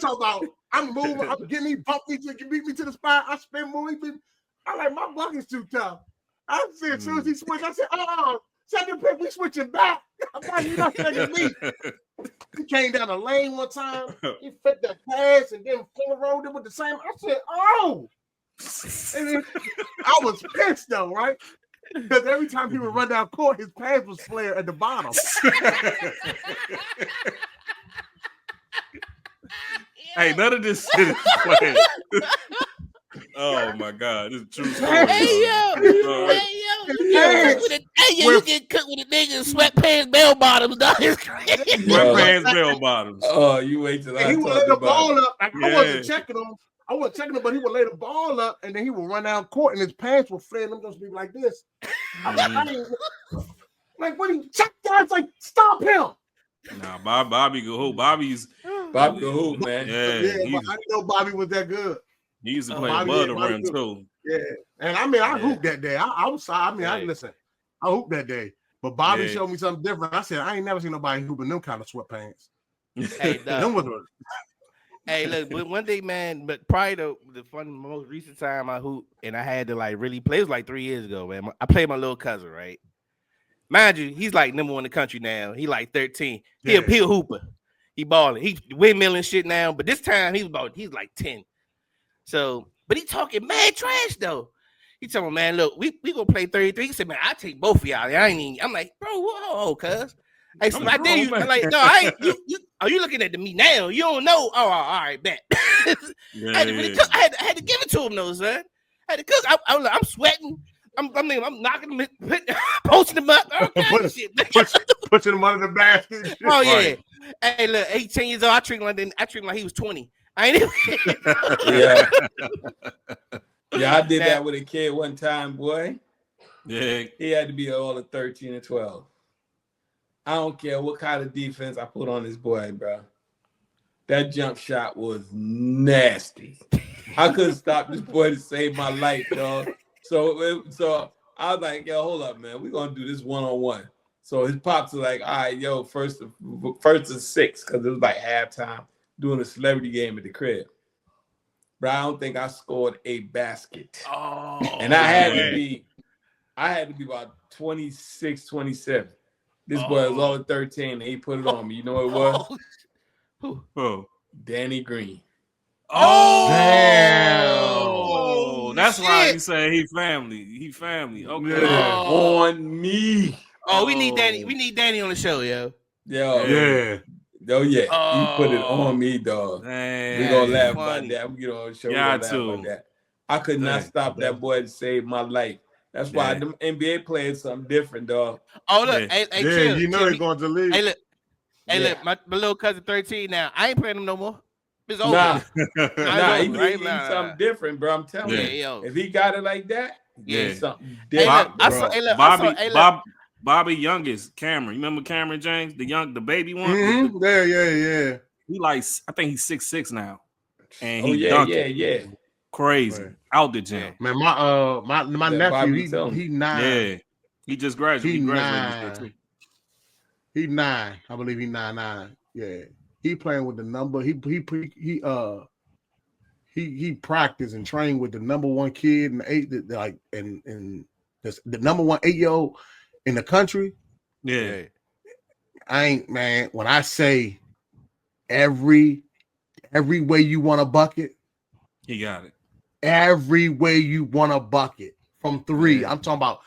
talking about. I'm moving. I'm getting me, bump me, beat me to the spot. I spin moving. I'm like, my bucket's too tough. I said, as soon as he switched, I said, second pick, we switching back. I'm like, you're not second me. He came down the lane one time. He fit the pass and then full rolled it with the same. I said, oh. And then, I was pissed though, right? Because every time he would run down court, his pass was flared at the bottom. Hey, none of this shit is playing. Oh my God, this is true story. Hey yo, you get cooked with a nigga in sweatpants, bell bottoms, dog. Sweatpants, bell bottoms. Oh, you wait till he would lay the ball up. I wasn't checking him. But he would lay the ball up and then he would run down court and his pants were flared. Them just be like this. I'm like, what? He check guys like, stop him. Nah, Bobby go hoop. Bobby go hoop, man. Yeah, but I didn't know Bobby was that good. He used to play Bud around too. Yeah, and I mean, I hooped that day. I was sorry. I listen. I hooped that day, but Bobby showed me something different. I said, I ain't never seen nobody hooping them kind of sweatpants. Hey, hey, look, but one day, man, but probably the most recent time I hooped and I had to like really play, it was like 3 years ago, man. I played my little cousin, right? Mind you, he's like number 1 in the country now. He like 13. He a hooper. He balling. He windmilling shit now, but this time he's like 10. So, but he talking mad trash though. He told me, man, look, we gonna play 33. He said, man, I take both of y'all. I'm like, bro, whoa, cuz. Hey, so I did you. I'm like, no, I ain't. You looking at me now? You don't know? Oh, all right, bet. I had to give it to him though, son. I had to cook. I'm sweating. I'm knocking him, posting him up. Pushing him under the basket. Oh yeah. Right. Hey, look, 18 years old. I treat him like he was 20. I ain't even. Yeah, I did that with a kid one time, boy. Yeah, he had to be all of 13 and 12. I don't care what kind of defense I put on this boy, bro. That jump shot was nasty. I couldn't stop this boy to save my life, dog. So I was like, yo, hold up, man. We're going to do this one-on-one. So his pops was like, all right, yo, first and 6, because it was like halftime, doing a celebrity game at the crib. But I don't think I scored a basket. Oh, and I had to be about 26, 27. This boy was all at 13 and he put it on me. You know what it was? Who? Danny Green. Oh, damn. That's why he said he family. He family. Okay. On me. Oh, we need Danny. We need Danny on the show, yo. Yeah. Oh, yeah. He put it on me, dog. We're going to laugh about that. We get on the show. Yeah, about that. I could not stop that boy to save my life. That's why them NBA players something different, dog. Oh, look. Hey, chill, you know they're going to leave. Hey, look. My little cousin 13 now. I ain't playing him no more. It's over. Nah, he's something different, bro. I'm telling you. If he got it like that, he's something different. Bobby youngest, Cameron. You remember Cameron James, the baby one? Mm-hmm. Yeah. He I think he's 6'6" now. And he yeah. Crazy. Right. Out the gym. Man, my nephew, he 9. Yeah. He just graduated. He graduated. He 9. I believe he 9. Yeah. He playing with the number. He practiced and trained with the number 1 kid and the number 1 8-year-old in the country. Yeah. I ain't, man, when I say every way you want a bucket, he got it. Every way you want a bucket from 3. Yeah. I'm talking about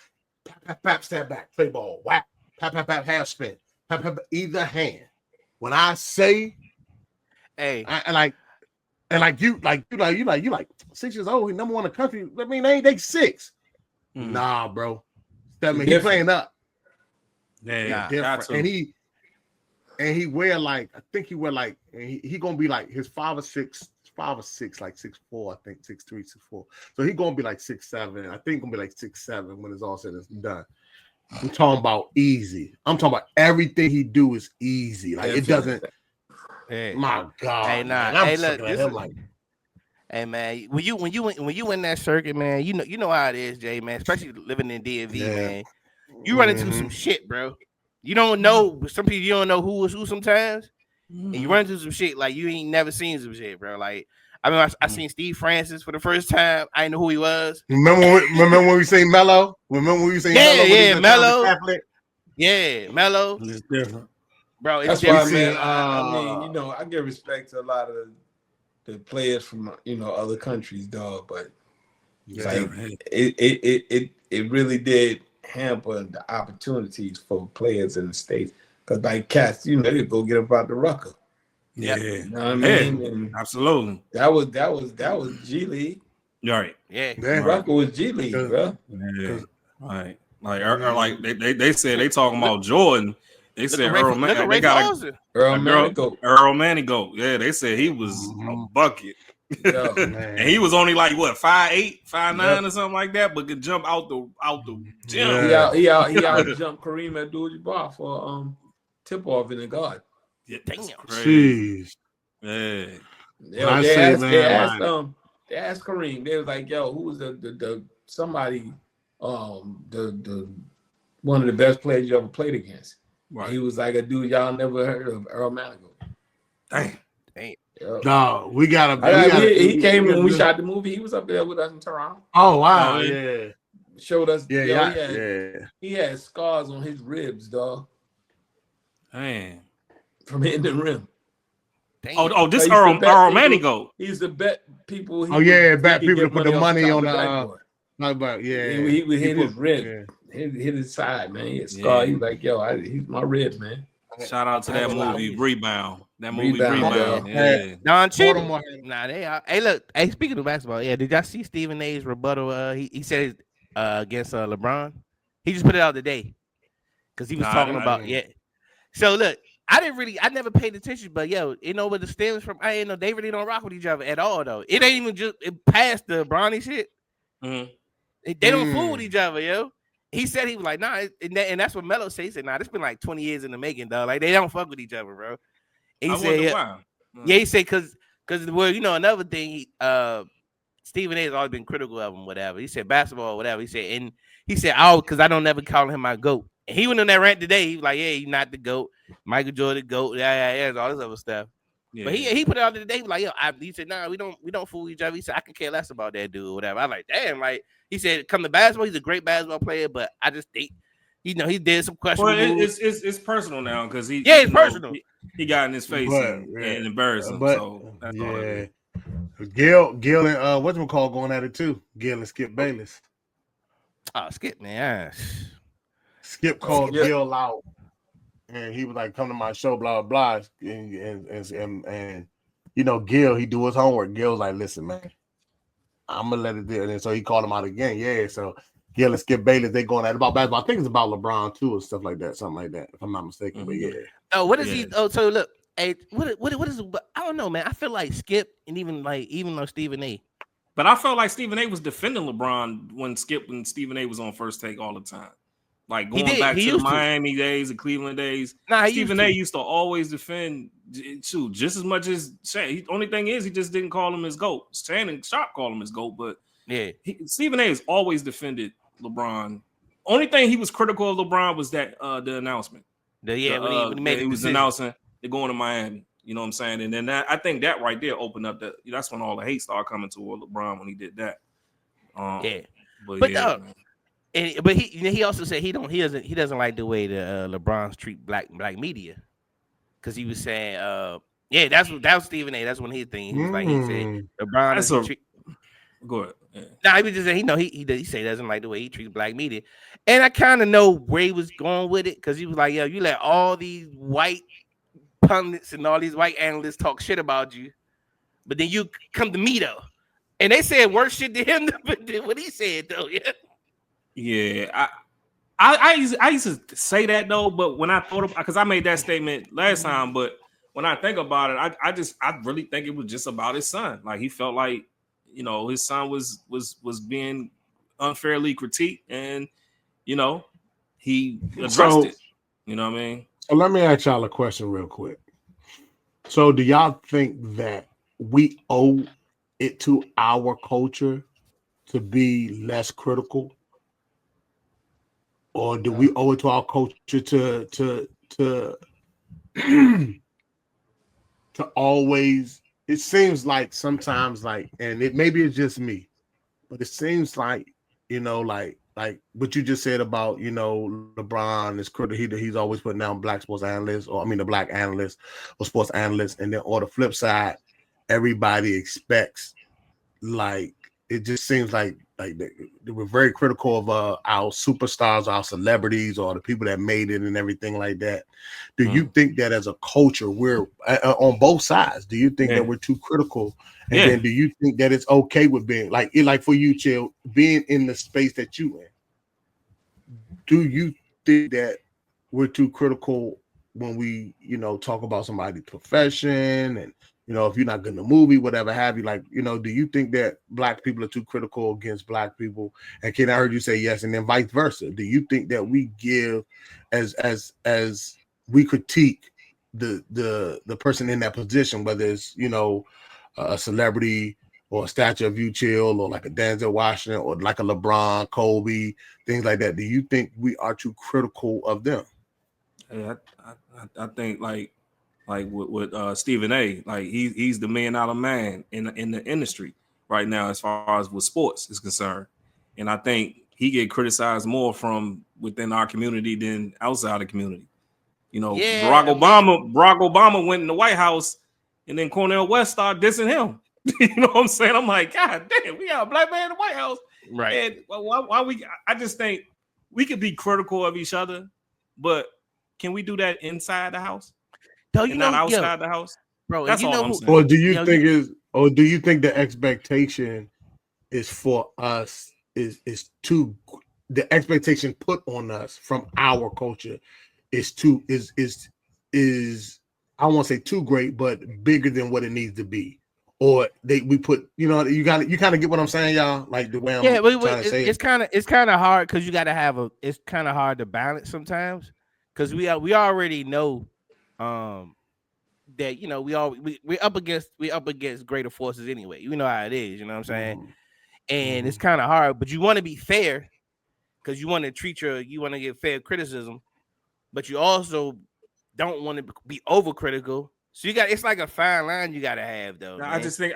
pap, step back, play ball, whack, pap, half spin, pap, either hand. When I say, hey, you 6 years old, number 1 in the country. I mean, they 6. Nah, bro. That mean he playing up. Yeah, different. And he wear like, I think he wear like, he gonna be like his 5 or 6, like 6'4", I think 6'3", 6'4". So he gonna be like 6'7". I think gonna be like 6'7" when it's all said and done. I'm talking about easy. I'm talking about everything he do is easy. Like it doesn't. Hey, my God. Hey, nah. Man, hey, look. Hey, man. When you in that circuit, man, you know how it is, Jay, man. Especially living in DMV, man. You run into some shit, bro. You don't know. Some people you don't know who is who sometimes, and you run into some shit like you ain't never seen some shit, bro. Like I mean, I seen Steve Francis for the first time. I didn't know who he was. Remember when we say Mello? Remember when we say Mello? Yeah, Melo. It's different. Bro, it's That's different. why, man. I mean, you know, I give respect to a lot of the players from other countries, dog. But like, it really did hamper the opportunities for players in the States. Because like cats, they go get up out the rucker. Yeah, you know what I mean. And absolutely. That was G League. Right. Yeah. Rucker was G League, bro. Yeah. Right. Like they said they talking about Jordan. They said Earl Manigault. They got Earl Manigault. Earl Manigault. Yeah, they said he was a bucket. And he was only like what 5'8", 5'9" or something like that, but could jump out the gym. Yeah. He out jumped Kareem Abdul-Jabbar for tip off in the guard. Yeah, that's crazy. Yeah. They asked Kareem. They was like, "Yo, who was the somebody the one of the best players you ever played against?" Right. He was like a dude y'all never heard of, Earl Manigault. Dang. No, we gotta. He came when we shot the movie. He was up there with us in Toronto. Oh wow, yeah. Showed us. Yeah, he had scars on his ribs, dog. Man, from hitting the rim. Oh, this Earl Manigault. He's the bet people. Bet people to put the money on the. He would hit his rib, hit his side, man. He had scar. He was like, "Yo, he's my rib, man." Shout out to that movie Rebound. That movie Rebound. Yeah. Don Cheadle. Nah, they are. Hey, look. Hey, speaking of basketball, did y'all see Stephen A's rebuttal? He said against LeBron. He just put it out today because he was talking about So look, I never paid attention, but where the stems from? I ain't know they really don't rock with each other at all though. It ain't even just past the Bronny shit. Mm-hmm. They don't fool with each other, yo. He said he was like, nah, and that's what Melo said. He said, nah, this been like 20 years in the making, dog. Like they don't fuck with each other, bro. And he said, why. Yeah, he said because another thing, Stephen A has always been critical of him, whatever. He said basketball, or whatever. He said, because I don't never call him my GOAT. And he went on that rant today. He was like, yeah, he's not the GOAT. Michael Jordan GOAT. Yeah, all this other stuff. Yeah. But he put it out today. He was like, he said, nah, we don't fool each other. He said, I can care less about that dude or whatever. I was like, damn, like he said, come to basketball, he's a great basketball player, but I just think, he did some questionable. Well, it's personal now because it's personal. He got in his face and embarrassed him. So that's all it is. Gil and whatchamacallit going at it too. Gil and Skip Bayless. Oh, Skip, man. Skip called Gil out. And he was like, come to my show, blah, blah, and Gil, he do his homework. Gil was like, listen, man, I'm going to let it do. And so he called him out again. Yeah, so Gil and Skip Bayless, they going at it about basketball. I think it's about LeBron, too, or stuff like that, something like that, if I'm not mistaken. Mm-hmm. But yeah. Oh, what is he? Oh, so look, hey, what is, I don't know, man. I feel like Skip and even though Stephen A. But I felt like Stephen A was defending LeBron when Skip and Stephen A was on First Take all the time. Like going back to the Miami days, the Cleveland days. Stephen A used to always defend just as much as Shannon. Only thing is he just didn't call him his GOAT. Shannon Sharp called him his GOAT, but Stephen A has always defended LeBron. Only thing he was critical of LeBron was that the announcement. When he was announcing they're going to Miami. You know what I'm saying? And then I think that right there opened up that's when all the hate started coming toward LeBron when he did that. But he also said he doesn't like the way the LeBrons treat black media, because he was saying that was Stephen A. That's when he thing. He was like, he said LeBron. Go ahead. Yeah. Nah, he was just saying he said he doesn't like the way he treats black media, and I kind of know where he was going with it, because he was like, yo, you let all these white pundits and all these white analysts talk shit about you, but then you come to me though, and they said worse shit to him than what he said though. Yeah, I used to say that though, but when I thought about, because I made that statement last time, but when I think about it, I really think it was just about his son. Like he felt like his son was being unfairly critiqued, and he addressed it. You know what I mean? So let me ask y'all a question real quick. So do y'all think that we owe it to our culture to be less critical? Or do we owe it to our culture to always? It seems like sometimes, like, and maybe it's just me, but it seems like like like what you just said about, you know, LeBron is critical. He's always putting down black sports analysts, or I mean the black analysts or sports analysts, and then on the flip side, everybody expects, like, it just seems like they were very critical of our superstars, our celebrities, or the people that made it and everything like that. Do you think that as a culture we're on both sides? Do you think that we're too critical? And then do you think that it's okay with being like for you, Chill, being in the space that you in? Do you think that we're too critical when we, you know, talk about somebody's profession, and, you know, if you're not good in the movie, whatever have you, like, you know, do you think that black people are too critical against black people? And Ken, I heard you say yes, and then vice versa. Do you think that we give as we critique the person in that position, whether it's, you know, a celebrity or a statue of you, Chill, or like a Denzel Washington, or like a LeBron, Kobe, things like that? Do you think we are too critical of them? Yeah, I think like with Stephen A. Like he's the man in the industry right now as far as with sports is concerned, and I think he get criticized more from within our community than outside the community. You know, Barack Obama went in the White House, and then Cornel West started dissing him. You know what I'm saying? I'm like, God damn, we got a black man in the White House, right? And why we? I just think we could be critical of each other, but can we do that inside the house? Don't you know, not outside the house, bro? That's you all know I'm who, saying. Or do you do you think the expectation is for us is too, the expectation put on us from our culture is I won't say too great, but bigger than what it needs to be? Or we put, you know, you kind of get what I'm saying, y'all? Like the way I'm trying to say it. It's kind of hard because you got to have it's kind of hard to balance sometimes, because we already know that, you know, we're up against greater forces anyway. You know how it is, you know what I'm saying? Mm-hmm. And it's kind of hard, but you want to be fair because you want to get fair criticism, but you also don't want to be overcritical. So it's like a fine line you gotta have, though. I just think,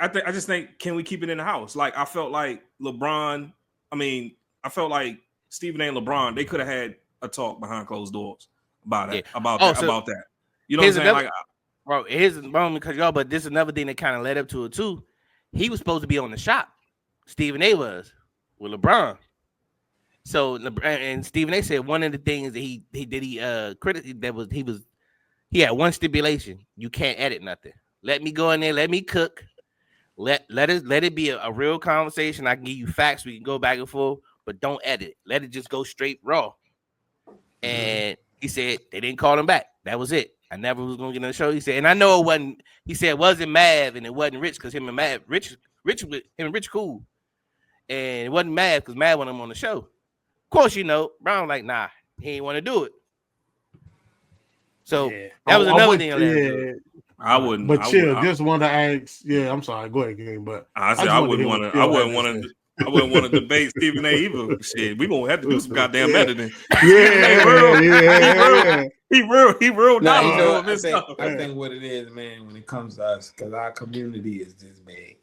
can we keep it in the house? Like I felt like LeBron. I felt like Stephen A. and LeBron. They could have had a talk behind closed doors about it, about that. You know what I'm saying? Like, bro, here's the moment, but this is another thing that kind of led up to it too. He was supposed to be on the shop. Stephen A. was with LeBron. So and Stephen A. said one of the things that he had one stipulation: you can't edit nothing. Let me go in there, let me cook, let it be a real conversation. I can give you facts, we can go back and forth, but don't edit. Let it just go straight raw. And he said they didn't call him back. That was it. I never was gonna get on the show. He said, and I know it wasn't. He said it wasn't Mav and it wasn't Rich, because him and Rich cool, and it wasn't Mav because Mav wanted him on the show. Of course, you know, Brown like, nah, he ain't want to do it. So that was another thing. I wouldn't. But Chill, just want to ask. Yeah, I'm sorry. Go ahead, Game. But I wouldn't want to debate Stephen A. either. Shit, we gonna have to do some goddamn editing. Yeah, he real down. I think what it is, man, when it comes to us, because our community is this big.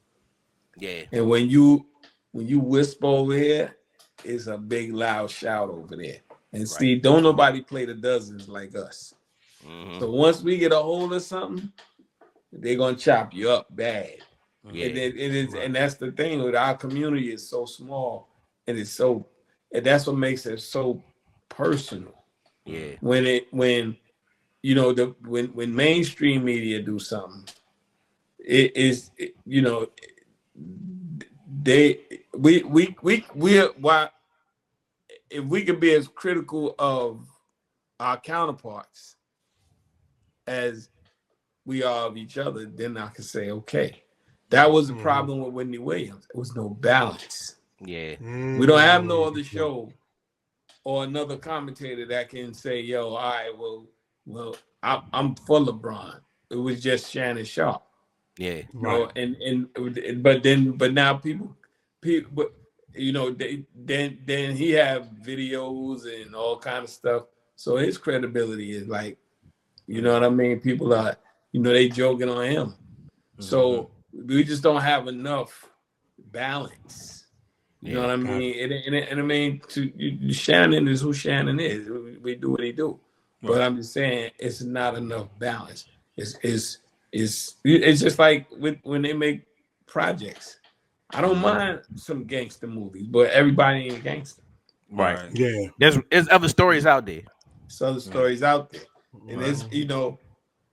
Yeah. And when you whisper over here, it's a big loud shout over there. And Steve, don't nobody play the dozens like us. Mm-hmm. So once we get a hold of something, they're gonna chop you up bad. Yeah. And that's the thing with our community is so small, and that's what makes it so personal. Yeah. When mainstream media do something, if we could be as critical of our counterparts as we are of each other, then I could say, okay, that was the problem with Whitney Williams. There was no balance. Yeah. We don't have no other show or another commentator that can say, yo, all right, well, I'm for LeBron. It was just Shannon Sharp. Yeah. Right. But now people, you know, then he have videos and all kind of stuff. So his credibility is like, you know what I mean? People are, you know, they joking on him. Mm-hmm. So we just don't have enough balance. You know what I mean? And I mean, Shannon is who Shannon is. We do what he do. Right. But I'm just saying, it's not enough balance. It's just like when they make projects. I don't mind some gangster movies, but everybody ain't a gangster. Right. Yeah. There's other stories out there. There's other stories out there. And it's,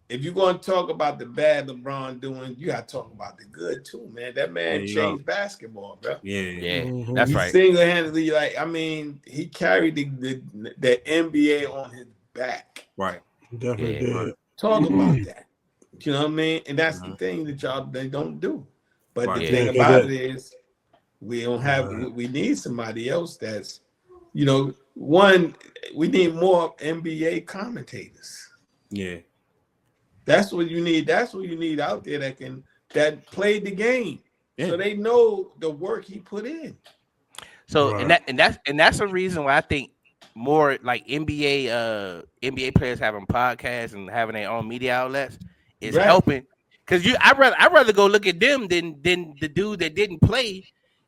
if you're going to talk about the bad LeBron doing, you got to talk about the good too, man. That man changed basketball, bro. Yeah. That's right. Single-handedly, he carried the NBA on his back. Right. Definitely did. Talk about that. You know what I mean? And that's the thing that they don't do. But the thing about it is, we don't have. We need somebody else that's, we need more NBA commentators. Yeah. That's what you need. That's what you need out there that played the game, so they know the work he put in. So and that's a reason why I think more like NBA players having podcasts and having their own media outlets is helping. Because I'd rather go look at them than the dude that didn't play.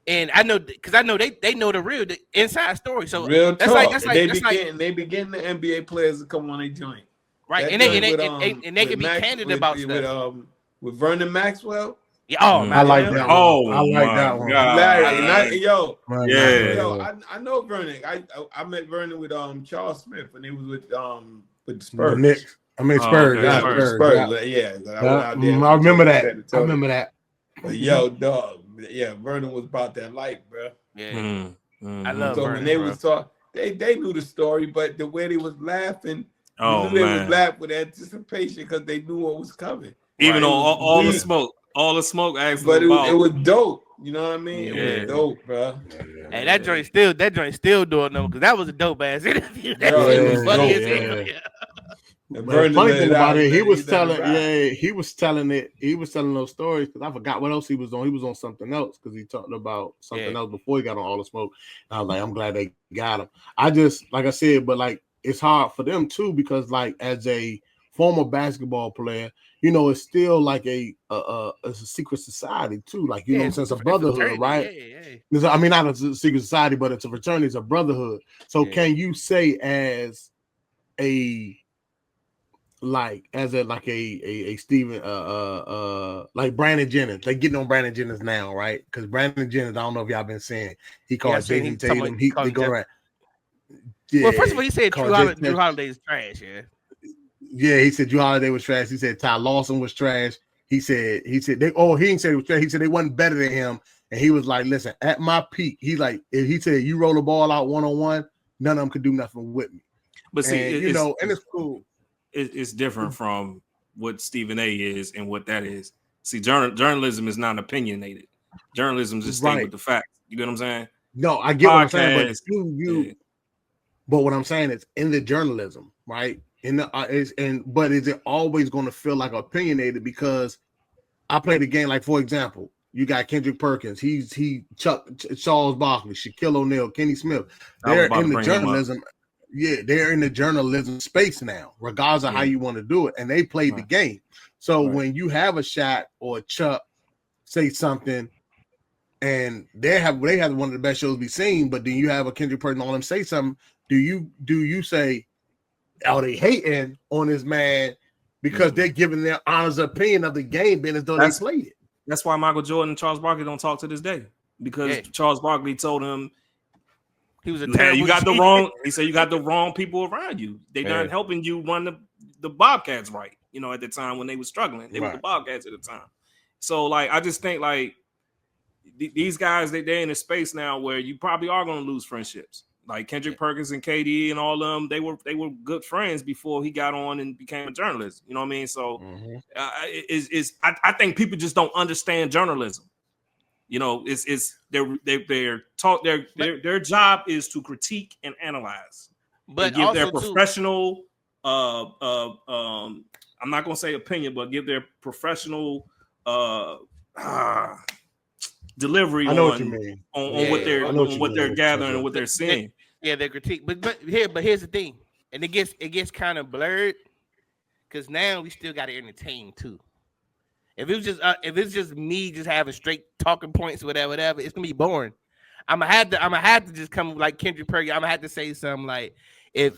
And I know they know the inside story. So real talk. They be getting the NBA players to come on their joint. Right, and they can be candid about stuff. With Vernon Maxwell. Yeah, I like that one. Oh, I like that one. I know Vernon. I met Vernon with Charles Smith when he was with the Spurs. Knicks. Spurs. Spurs. Yeah. I remember that. I remember that. But dog. Yeah, Vernon was about that life, bro. Yeah. I love Vernon. When they was talking, they knew the story, but the way they was laughing. Oh, they was laughing with anticipation because they knew what was coming. Even though all the smoke, but it was dope. You know what I mean? It was dope, bro. Hey, that joint still doing them because that was a dope ass interview. That was funny as hell. The funny thing about it, he was telling those stories because I forgot what else he was on. He was on something else because he talked about something else before he got on All the Smoke. And I was like, I'm glad they got him. I just, like I said, but like it's hard for them too because like as a former basketball player, it's still like a secret society too. Like in a sense of brotherhood, right? Yeah. I mean, not a secret society, but it's a fraternity, it's a brotherhood. So can you say as a Steven like Brandon Jennings, they getting on Brandon Jennings now, right? Because Brandon Jennings, I don't know if y'all been saying he called Jason Tatum. He go around. Yeah, well, first of all, he said Drew Holiday is trash. Yeah, he said Drew Holiday was trash. He said Ty Lawson was trash. He said he didn't say he was trash. He said they wasn't better than him. And he was like, listen, at my peak, he said you roll the ball out 1-on-1, none of them could do nothing with me. But see, and it's cool. It's different from what Stephen A is and what that is. See, journalism is not opinionated. Journalism just stay with the facts. You get what I'm saying? No, I get what I'm saying, but but what I'm saying is in the journalism, right? But is it always going to feel like opinionated? Because I played the game, like for example, you got Kendrick Perkins, Charles Barkley, Shaquille O'Neal, Kenny Smith. They're in the journalism. Yeah, they're in the journalism space now, regardless of how you want to do it, and they played the game. So when you have a Shaq or a Chuck say something, and they have one of the best shows we've seen, but then you have a Kendrick Perkins all them say something. Do you say, are they hating on this man because they're giving their honest opinion of the game, being as though they played it? That's why Michael Jordan and Charles Barkley don't talk to this day, because Charles Barkley told him he was you got the wrong. He said you got the wrong people around you. They're not helping you run the Bobcats right. At the time when they were struggling, they were the Bobcats at the time. So like, I just think like these guys, they're in a space now where you probably are going to lose friendships. Like Kendrick Perkins and KD and all of them, they were good friends before he got on and became a journalist. You know what I mean? So I think people just don't understand journalism. It's their job is to critique and analyze, but and give their professional. I'm not gonna say opinion, but give their professional delivery on what they're gathering and what they're seeing. Yeah, their critique. But here's the thing, and it gets kind of blurred because now we still got to entertain too. If it's just me just having straight talking points, whatever, it's gonna be boring. I'm gonna have to just come like Kendrick Perry. I'm gonna have to say something like if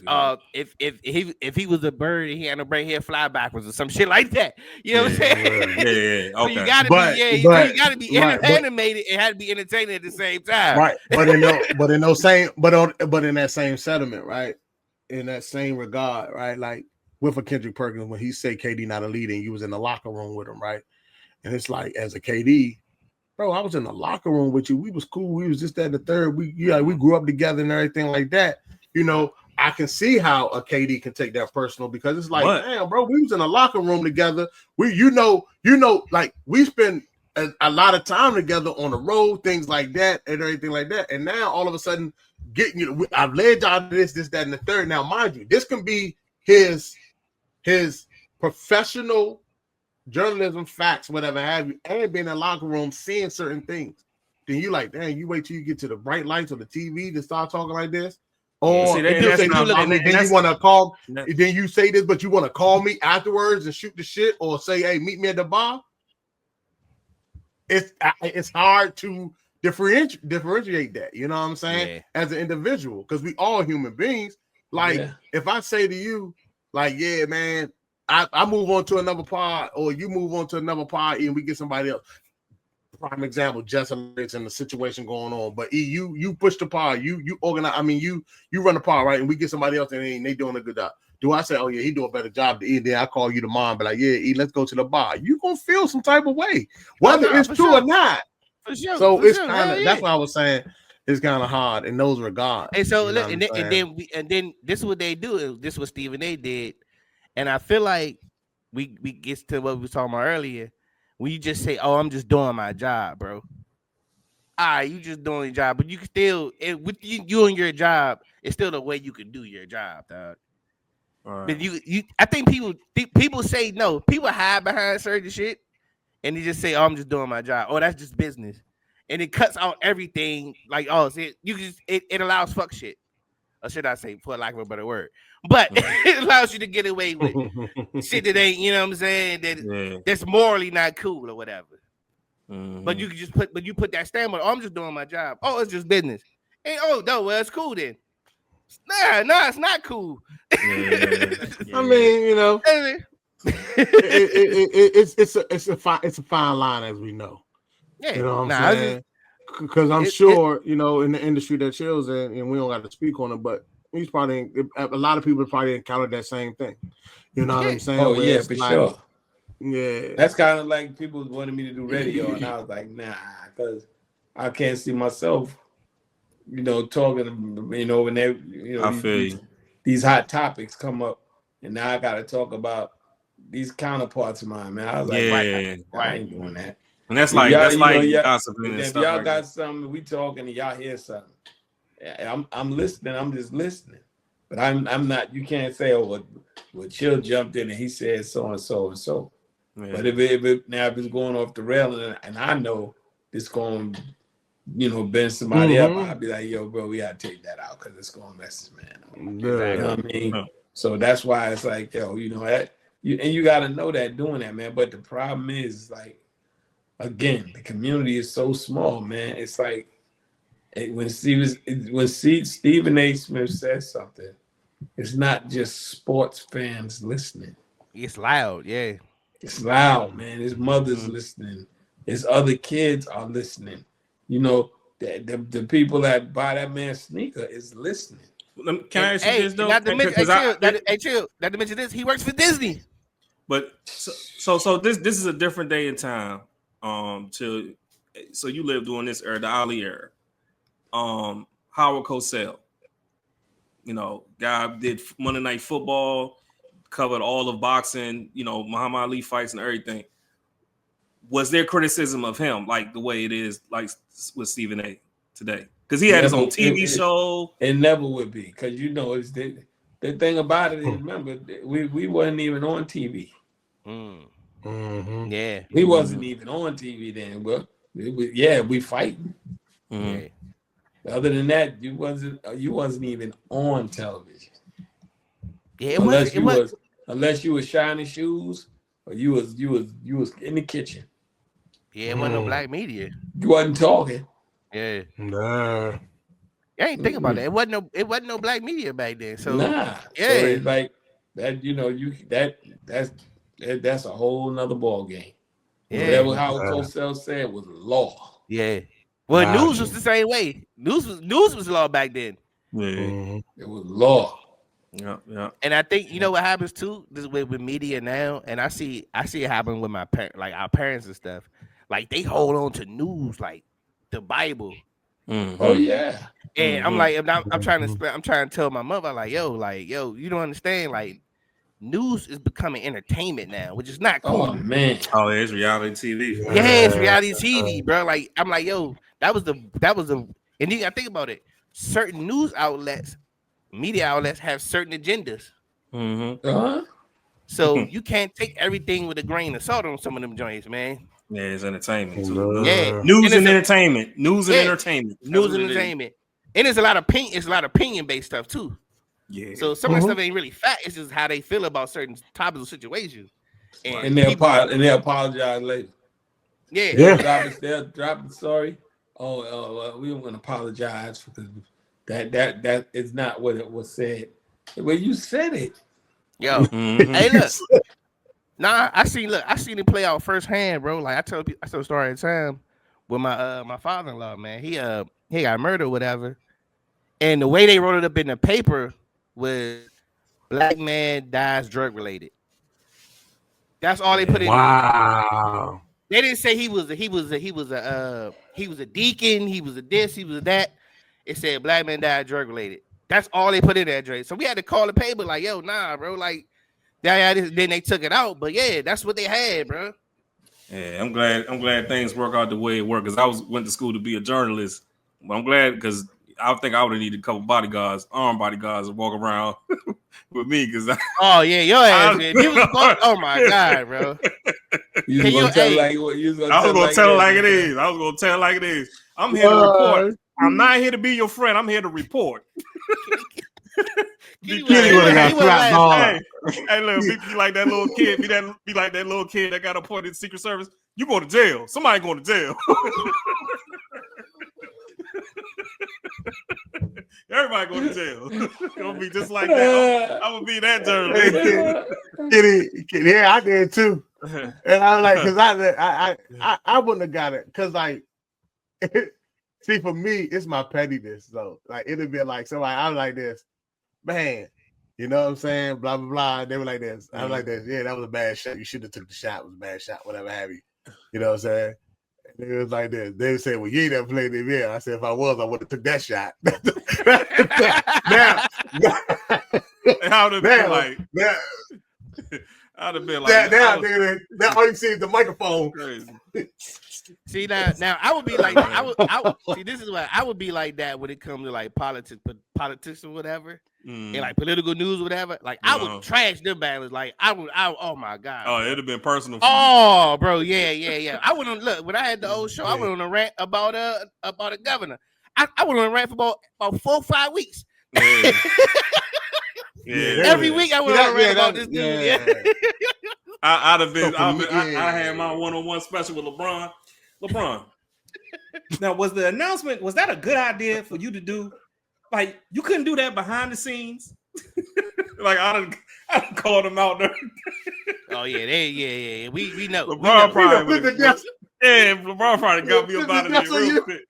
he was a bird and he had no brain, he'd fly backwards or some shit like that. You know what I'm saying? Yeah. So Okay. you gotta be animated. It had to be entertaining at the same time. Right. But in that same sentiment, right? In that same regard, right? Like with a Kendrick Perkins, when he said KD not a leader, and you was in the locker room with him, right? And it's like, as a KD, bro, I was in the locker room with you. We was cool. We was just that the third. We grew up together and everything like that. You know, I can see how a KD can take that personal because it's like, damn, bro, we was in a locker room together. We, like we spend a lot of time together on the road, things like that, and everything like that. And now all of a sudden, I've led y'all to this, that, and the third. Now, mind you, this can be his professional journalism, facts, whatever have you, and being in the locker room seeing certain things. Then you like, dang, you wait till you get to the bright lights on the TV to start talking like this. Or then you want to call, then you say this, but you want to call me afterwards and shoot the shit, or say, hey, meet me at the bar. It's hard to differentiate that, you know what I'm saying, as an individual, because we all human beings. Like if I say to you, like, yeah, man, I move on to another pod, or you move on to another pod, and we get somebody else. Prime example, just it's in the situation going on, but you push the pod, you organize. I mean, you run the pod, right? And we get somebody else, and they doing a good job. Do I say, oh yeah, he do a better job than E? Then I call you tomorrow, but like, yeah, E, let's go to the bar. You gonna feel some type of way, whether it's true or not. For sure. So it's kind of that's why I was saying it's kind of hard in those regards. And so look, and then this is what they do. This is what Stephen A did, and I feel like we get to what we were talking about earlier. When you just say, "Oh, I'm just doing my job, bro." All right, you just doing your job, but you can still with you doing your job, it's still the way you can do your job, dog. Right. But I think people say no. People hide behind certain shit, and they just say, "Oh, I'm just doing my job." Oh, that's just business, and it cuts out everything. Like, oh, it allows fuck shit, or should I say, for lack of a better word? But it allows you to get away with shit that ain't, you know what I'm saying, that's morally not cool or whatever. Mm-hmm. But you can just put that stamp on. Oh, I'm just doing my job. Oh, it's just business. And well, it's cool then. Nah, it's not cool. I mean, you know, it's a fine line, as we know. Yeah, you know what I'm saying? Because I'm sure, you know, in the industry that Chill's in, and we don't have to speak on it, but he's probably a lot of people probably encountered that same thing. You know what I'm saying? Oh yeah, for sure. Yeah, that's kind of like people wanted me to do radio, and I was like, nah, because I can't see myself, you know, talking. You know, when they, you know, these hot topics come up, and now I got to talk about these counterparts of mine, man. I was like, I ain't doing that. And that's like gossiping and stuff. If y'all got something, we talking, and y'all hear something. I'm listening. I'm just listening, but I'm not. You can't say, oh, well, Chill jumped in and he said so and so and so. Yeah. But if it's going off the rail and I know it's going, you know, bend somebody up, I'll be like, yo, bro, we gotta take that out because it's going to mess this man up. You know what I mean? So that's why it's like, yo, you know that you got to know that doing that, man. But the problem is, like, again, the community is so small, man. It's like when Stephen A. Smith says something, it's not just sports fans listening. It's loud, yeah. It's loud, man. His mother's listening. His other kids are listening. You know, the people that buy that man's sneaker is listening. Can I ask you this though? Not to mention this. He works for Disney. But so this is a different day and time. So you lived during this era, the Ali era. Howard Cosell, you know, guy did Monday Night Football, covered all of boxing, you know, Muhammad Ali fights and everything. Was there criticism of him like the way it is like with Stephen A. today? Because he had his own TV show. It never would be, because you know it's the thing about it is, remember, we wasn't even on TV. Yeah, we wasn't even on TV then. But we fighting. Yeah. Other than that, you wasn't even on television. Yeah, unless you was shining shoes, or you was in the kitchen. Yeah, it wasn't no black media. You wasn't talking. Yeah. Nah. I ain't think about that. It wasn't no black media back then. So yeah. So it's like that. That's a whole nother ball game. Yeah. Whatever how Cosell said was law. Yeah. Well, news was the same way. News was law back then. Yeah. It was law. Yeah. And I think you know what happens too with media now, and I see it happen with my parents, like our parents and stuff. Like they hold on to news like the Bible. Mm-hmm. Oh yeah. And I'm like, I'm trying to tell my mother, like, yo, you don't understand, like, news is becoming entertainment now, which is not cool. Oh man. Oh, it's reality TV. Yeah, it's reality TV, bro. Like, I'm like, yo, that was the, and then I think about it. Certain news outlets, media outlets have certain agendas. Mm-hmm. So you can't take everything with a grain of salt on some of them joints, man. Yeah, it's entertainment too. Yeah, news and entertainment. News and entertainment. News and entertainment. And there's a lot of opinion based stuff too. Yeah. So some of that stuff ain't really fact. It's just how they feel about certain topics of situations. And they apologize later. Yeah. They'll drop the story. We don't want to apologize because that is not what it was said. Well, you said it. Yo, hey, look. Nah, I seen it play out firsthand, bro. Like I tell a story at the time with my father-in-law, man. He got murdered or whatever. And the way they wrote it up in the paper was black man dies drug related. That's all they put in. Wow. They didn't say he was a deacon, he was a this, he was a that. It said black man died drug related. That's all they put in there, Dre. So we had to call the paper like, yo, nah, bro, like then they took it out, but yeah, that's what they had, bro. Yeah, I'm glad things work out the way it worked because went to school to be a journalist. But I'm glad because I think I would have needed a couple armed bodyguards to walk around with me because oh yeah, your ass, man. Oh my god, bro. You was gonna tell like what you was gonna tell. I was gonna tell it like it is. I was gonna tell it like it is. I'm here to report. I'm not here to be your friend. I'm here to report. Hey, look, be like that little kid. Be like that little kid that got appointed to Secret Service. You go to jail. Somebody going to jail. Everybody going to jail. Gonna be just like that. I'm gonna be that journalist. Yeah, I did too. And I was like, because I wouldn't have got it. Because like, see, for me, it's my pettiness. So like, it'd be like somebody. I'm like this, man. You know what I'm saying? Blah blah blah. They were like this. I'm like this. Yeah, that was a bad shot. You should have took the shot. It was a bad shot. Whatever have you. You know what I'm saying? And it was like this. They would say, "Well, you ain't never played the NBA." I said, "If I was, I would have took that shot." Now, I would have been like, I'd have been like, now all you see is the microphone. Crazy. See now I would be like that. I would see. This is why I would be like that when it comes to like politics or whatever, and like political news or whatever. Like I would trash them battles. Like I would. Oh my god. Oh, it'd have been personal. Oh, bro, yeah. I went on look when I had the old show. I went on a rant about a governor. I went on a rant for about 4 or 5 weeks. Yeah. Every week I went on a rant about this dude. Yeah. I'd have been. I had my one-on-one special with LeBron. Now, was the announcement, was that a good idea for you to do? Like, you couldn't do that behind the scenes? Like, I done called him out there. Oh, yeah. We know. LeBron probably got me up out of there real quick.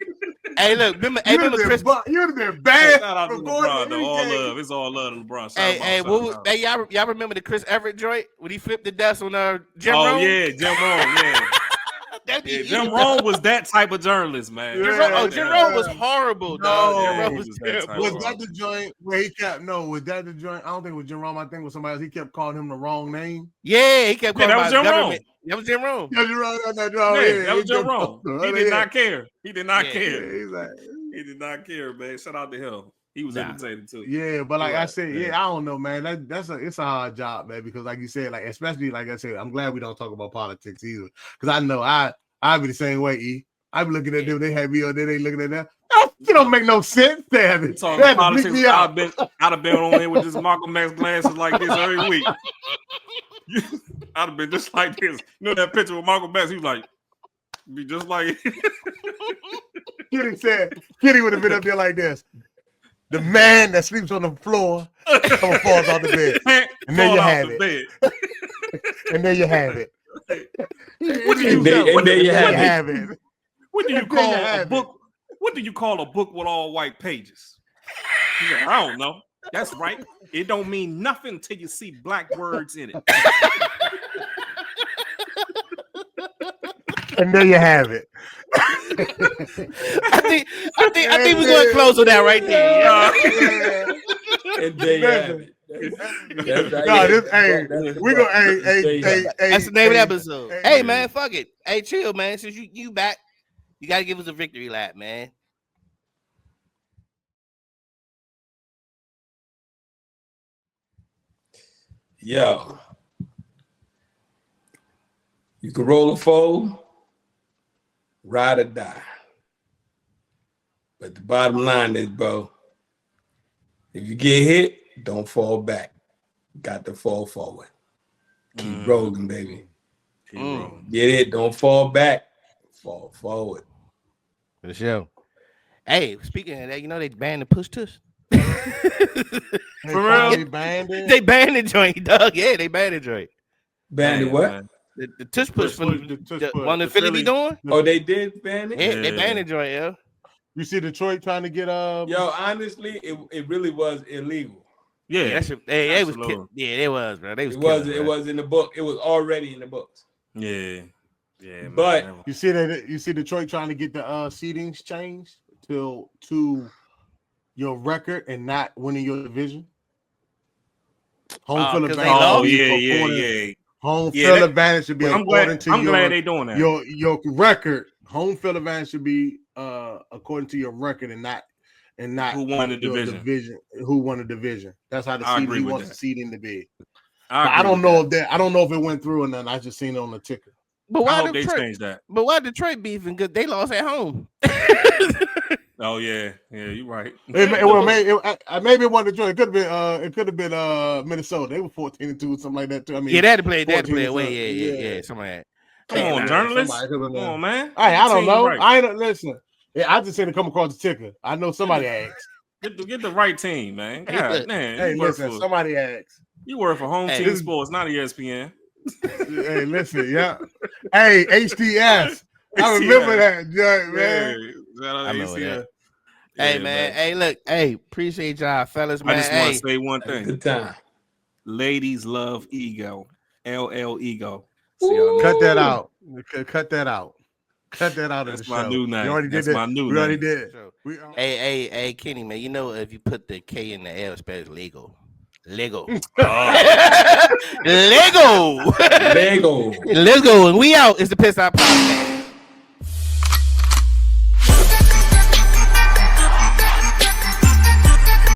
Hey, look, remember Chris? You would have been bad. Shout out to LeBron, though. All love. It's all love to LeBron. Hey, y'all remember the Chris Everett joint when he flipped the desk on Jim Rome? Oh, yeah, Jim Rome, yeah. Jim Rome was that type of journalist, man. Jim Rome was horrible, dog. Was that the joint where he kept? No, was that the joint? I don't think it was Jim Rome. I think it was somebody else. He kept calling him the wrong name. Yeah, he kept calling him government. That was Jim Rome. That was Jim Rome. He did not care. He did not care. He did not care, man. Shout out to him. He was entertaining too. Yeah, but like I said, I don't know, man. It's a hard job, man. Because like you said, like especially like I said, I'm glad we don't talk about politics either. Because I know I be the same way. I be looking at them. They have me on there. They looking at that. It don't make no sense. They have it. Talking politics. I'd have been on here with this Malcolm X glasses like this every week. I'd have been just like this. You know that picture with Malcolm X? He was like, be just like it. Kitty would have been up there like this. The man that sleeps on the floor falls off the bed. And there you have it. And there you have it. What do you call a book? What do you call a book with all white pages? Like, I don't know. That's right. It don't mean nothing until you see black words in it. And there you have it. I think we're going to close on that right there. And there you have it. That's the name of the episode. Hey, man, fuck it. Hey, chill, man. Since you back, you got to give us a victory lap, man. Yo, you can roll a fold, ride or die. But the bottom line is, bro, if you get hit, don't fall back. Got to fall forward. Keep rolling, baby. Keep rolling. Get it, don't fall back. Fall forward. For sure. Hey, speaking of that, you know they banned the push tush. For real? They banned it? They banned the joint, dog. Yeah, they banned the joint. Banned the what? The tush push from the one that Philly be doing. Oh, they did ban it? Yeah, they banned the joint, yo. You see Detroit trying to get Yo, honestly, it really was illegal. Yeah, it was. Yeah, it was, bro. They was. It was in the book. It was already in the books. Yeah. But man. You see Detroit trying to get the seedings changed to your record and not winning your division. Home field advantage. Oh yeah. Home field advantage should be according to I'm glad they doing that. Your record. Home field advantage should be according to your record and not who won the division. Who won the division? That's how the seeding he wants the seeding to be. I don't know if it went through or not. I just seen it on the ticker. But why hope they changed that? But why Detroit beefing? Good, they lost at home. Oh yeah, you're right. Maybe it wasn't Detroit. It could have been Minnesota. They were 14-2, something like that too. I mean, yeah, they had to play away. Yeah, something like that. Come on, journalists. Come on, man. I don't know. Right. I ain't listen. Yeah, I just seen it come across the ticker. I know somebody asked. Get the right team, man. God, man. Hey, listen, somebody asked. You work for Home Team Sports, not ESPN. Hey, listen, yeah. Hey, HTS. I remember that, Judge, man. I remember that. Hey, man. Hey, look. Hey, appreciate y'all, fellas, man. I just want to say one thing. Good time. Ladies love ego. LL ego. Cut that out. Cut that out. Cut that out of the show. That's my new name. You already did that. We already did. Hey, Kenny, man. You know if you put the K in the L, it spells Lego. Lego. Lego. Let's go. And we out. It's the Piss Out Podcast.